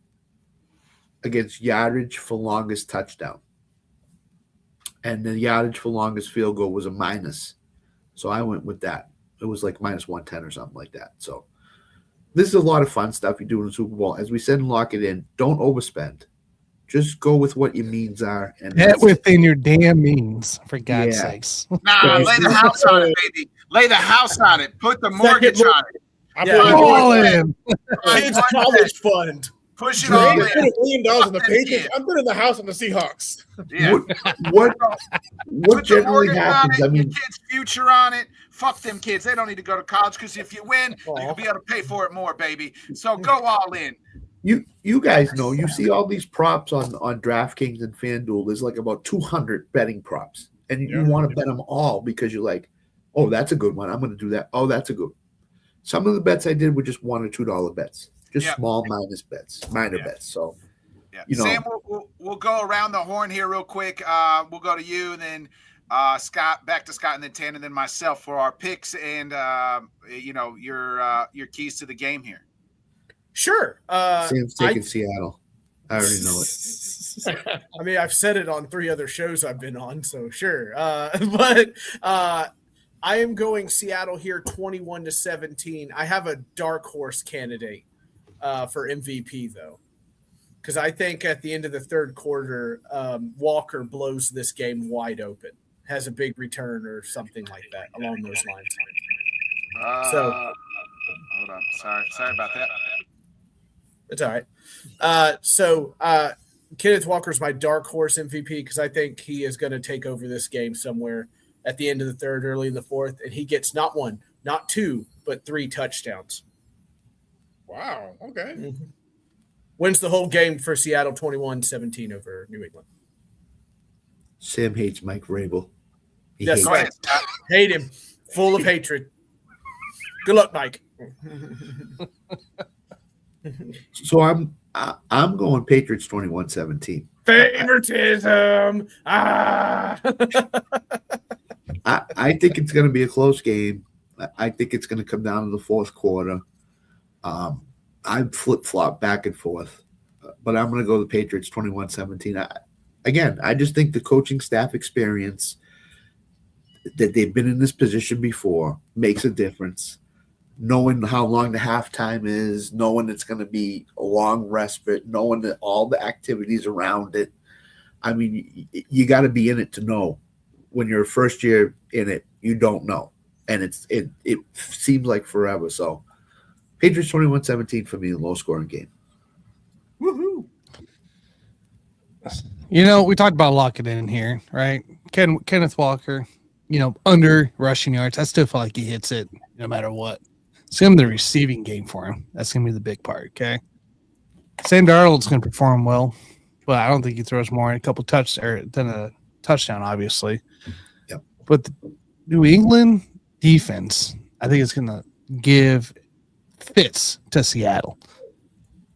against yardage for longest touchdown. And the yardage for longest field goal was a minus. So I went with that. It was like -110 or something like that. So this is a lot of fun stuff you do in the Super Bowl. As we said in Lock It In, don't overspend. Just go with what your means are. And get within your damn means, for God's sakes. Nah, lay the house on it, baby. Lay the house on it. Put the mortgage on it. All in. Kids college fund. Push it all in. $1 million in the Patriots. I'm putting the house on the Seahawks. Yeah. What Put the generally mortgage happens? on it, I mean, your kid's future on it. Fuck them kids. They don't need to go to college because if you win, you'll be able to pay for it more, baby. So go all in. You guys know, you see all these props on DraftKings and FanDuel. There's like about 200 betting props, and you want to bet them all because you're like, oh, that's a good one. I'm going to do that. Oh, that's a good. Some of the bets I did were just $1 or $2 bets, just small minor bets. So, you know, Sam, we'll go around the horn here real quick. We'll go to you, and then Scott, back to Scott, and then Tan, and then myself for our picks and you know, your keys to the game here. Sure. Sam's taking Seattle. I already know it. I mean, I've said it on 3 other shows I've been on, so sure. But I am going Seattle here 21-17. I have a dark horse candidate for MVP, though, because I think at the end of the third quarter, Walker blows this game wide open, has a big return or something like that along those lines. Hold on. Sorry about that. It's all right. Kenneth Walker's my dark horse MVP because I think he is going to take over this game somewhere at the end of the third, early in the fourth, and he gets not 1, not 2, but 3 touchdowns. Wow. Okay. Mm-hmm. Wins the whole game for Seattle 21-17 over New England. Sam hates Mike Vrabel. Yes, right. Hate him. Full of hatred. Good luck, Mike. So I'm going Patriots 21-17. Favoritism. I think it's going to be a close game. I think it's going to come down to the fourth quarter. I flip-flop back and forth, but I'm going to go the Patriots 21-17. I just think the coaching staff experience that they've been in this position before makes a difference. Knowing how long the halftime is, knowing it's going to be a long respite, knowing that all the activities around it. I mean, you got to be in it to know. When you're first year in it, you don't know. And it seems like forever. So Patriots 21-17 for me, a low-scoring game. Woohoo! You know, we talked about locking in here, right? Kenneth Walker, you know, under rushing yards. I still feel like he hits it no matter what. It's going to be the receiving game for him. That's going to be the big part, okay? Sam Darnold's going to perform well, but I don't think he throws more than a couple than a touchdown, obviously. Yep. But the New England defense, I think it's going to give fits to Seattle.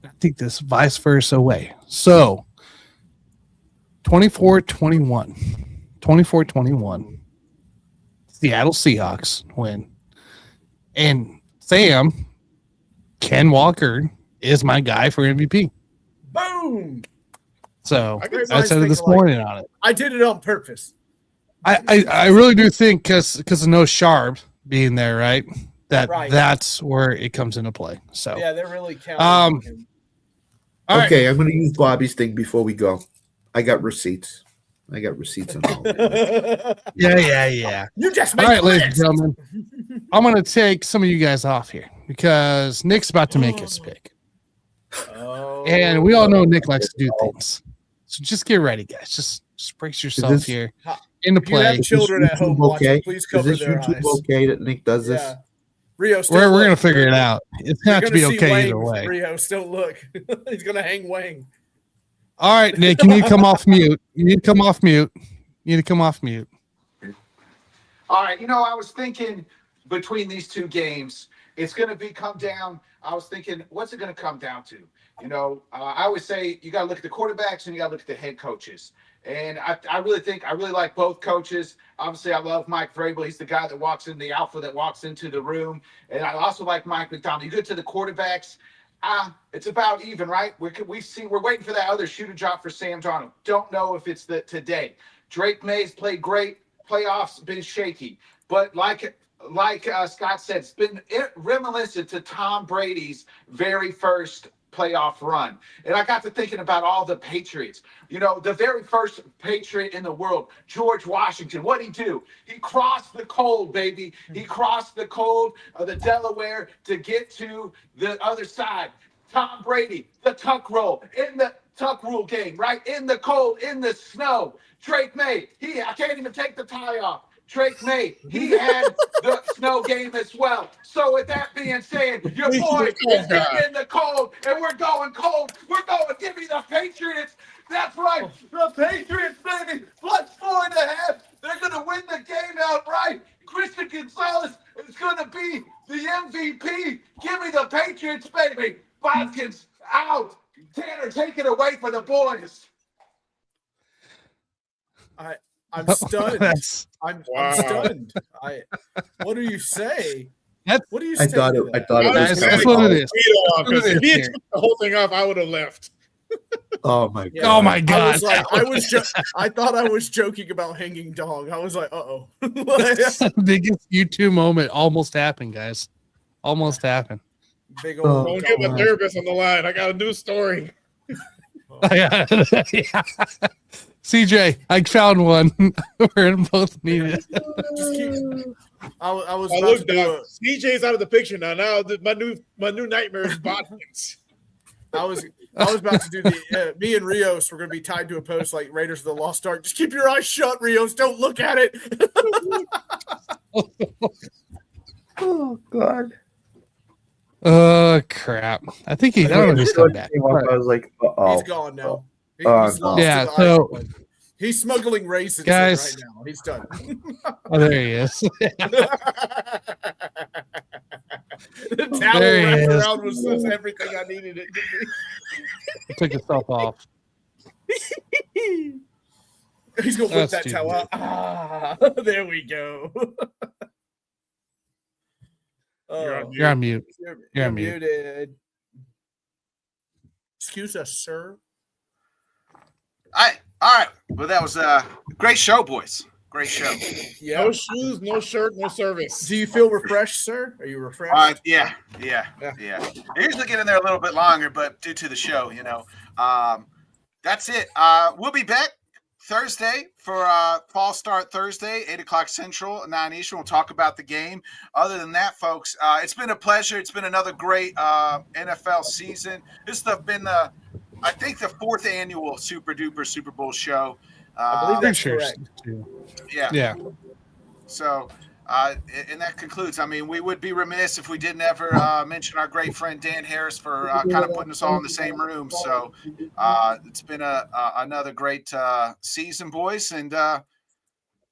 I think this vice versa way. So, 24-21. 24-21. Seattle Seahawks win. And Sam, Ken Walker is my guy for MVP. Boom! So I said it this morning on it. I did it on purpose. I really do think because of no Sharp being there, right? That's where it comes into play. So yeah, they're really counting on him. Okay, I'm going to use Bobby's thing before we go. I got receipts. On all of it. Yeah. You just all right, ladies and gentlemen. I'm going to take some of you guys off here because Nick's about to make his pick. And we all know Nick likes to do things. So just get ready, guys. Just brace yourself here into play. You have children at home watching. Please cover is this their YouTube eyes. okay that Nick does this? Yeah. Rio, we're going to figure it out. It's going to have to be okay Wang, either way. Rio, still look. He's going to hang Wang. All right, Nick, you need to come off mute. All right, you know, I was thinking between these two games, it's going to come down. I was thinking, what's it going to come down to? You know, I always say you got to look at the quarterbacks and you got to look at the head coaches. And I really like both coaches. Obviously, I love Mike Vrabel. He's the guy that walks in, the alpha that walks into the room. And I also like Mike McDonald. You get to the quarterbacks, it's about even, right? We're waiting for that other shooter drop for Sam Darnold. Don't know if it's today. Drake May's played great. Playoffs been shaky, but like Scott said, it's been reminiscent to Tom Brady's very first playoff run. And I got to thinking about all the Patriots. You know, the very first Patriot in the world, George Washington. What'd he do? He crossed the cold, baby. He crossed the cold of the Delaware to get to the other side. Tom Brady, the tuck roll in the tuck rule game, right? In the cold, in the snow. Drake May, I can't even take the tie off. Drake May, he had the snow game as well. So with that being said, your boy is getting in the cold, and we're going cold. We're going, give me the Patriots. That's right, the Patriots, baby. Plus 4.5. They're going to win the game outright. Christian Gonzalez is going to be the MVP. Give me the Patriots, baby. Bodkins out. Tanner, take it away for the boys. I'm stunned. I'm stunned. What do you say? What do you say? I thought it was. That's what it is. Because if he had took the whole thing off, I would have left. Oh my god! Yeah. Oh my god! I thought I was joking about hanging dog. I was like, uh-oh. Biggest U2 moment almost happened, guys. Almost happened. Big old Don't get my therapist on the line. I got a new story. Yeah. CJ, I found one. We're both needed. I was Oh, about look, to do Doc, CJ's out of the picture now. Now my new nightmare is Bodkins. I was about to do the me and Rios were going to be tied to a post like Raiders of the Lost Ark. Just keep your eyes shut, Rios. Don't look at it. Oh god! Crap. I think I don't know if he's come back. I was like, He's gone now. He's lost yeah, to the so ice. He's smuggling raisins guys, right now. He's done. Oh, there he is. The towel There he wrapped is. around was everything I needed it to be. He took himself off. He's gonna whip That's that too towel good. out. Ah, there we go. You're on mute. You're on mute. muted. Excuse us, sir. All right. Well, that was a great show, boys. Great show. Yeah. No shoes, no shirt, no service. Do you feel refreshed, sir? Are you refreshed? Yeah. I usually get in there a little bit longer, but due to the show, that's it. We'll be back Thursday for Fall Start Thursday, 8 o'clock Central, 9 Eastern. We'll talk about the game. Other than that, folks, it's been a pleasure. It's been another great NFL season. This has been I think the 4th annual Super Bowl show. I believe that's Sure. correct. Yeah. So, and that concludes. I mean, we would be remiss if we didn't ever mention our great friend Dan Harris for kind of putting us all in the same room. So, it's been another great season, boys. And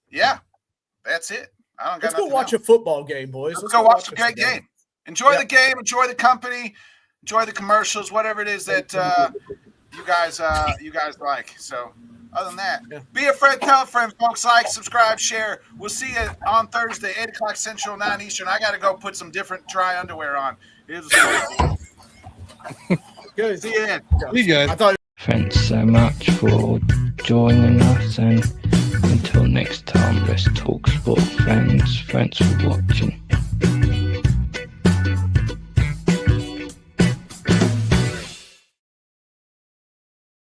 yeah, that's it. I don't got Let's go nothing watch else. a football game, boys. Let's go watch a us great game. Enjoy the game. Enjoy the company. Enjoy the commercials. Whatever it is that you guys like. So. Other than that, be a friend, tell a friend, folks. Like, subscribe, share. We'll see you on Thursday, 8 o'clock Central, 9 Eastern. I got to go put some different dry underwear on. It was Good. See you then. You guys. Thanks so much for joining us, and until next time, let's talk sport, friends. Thanks for watching.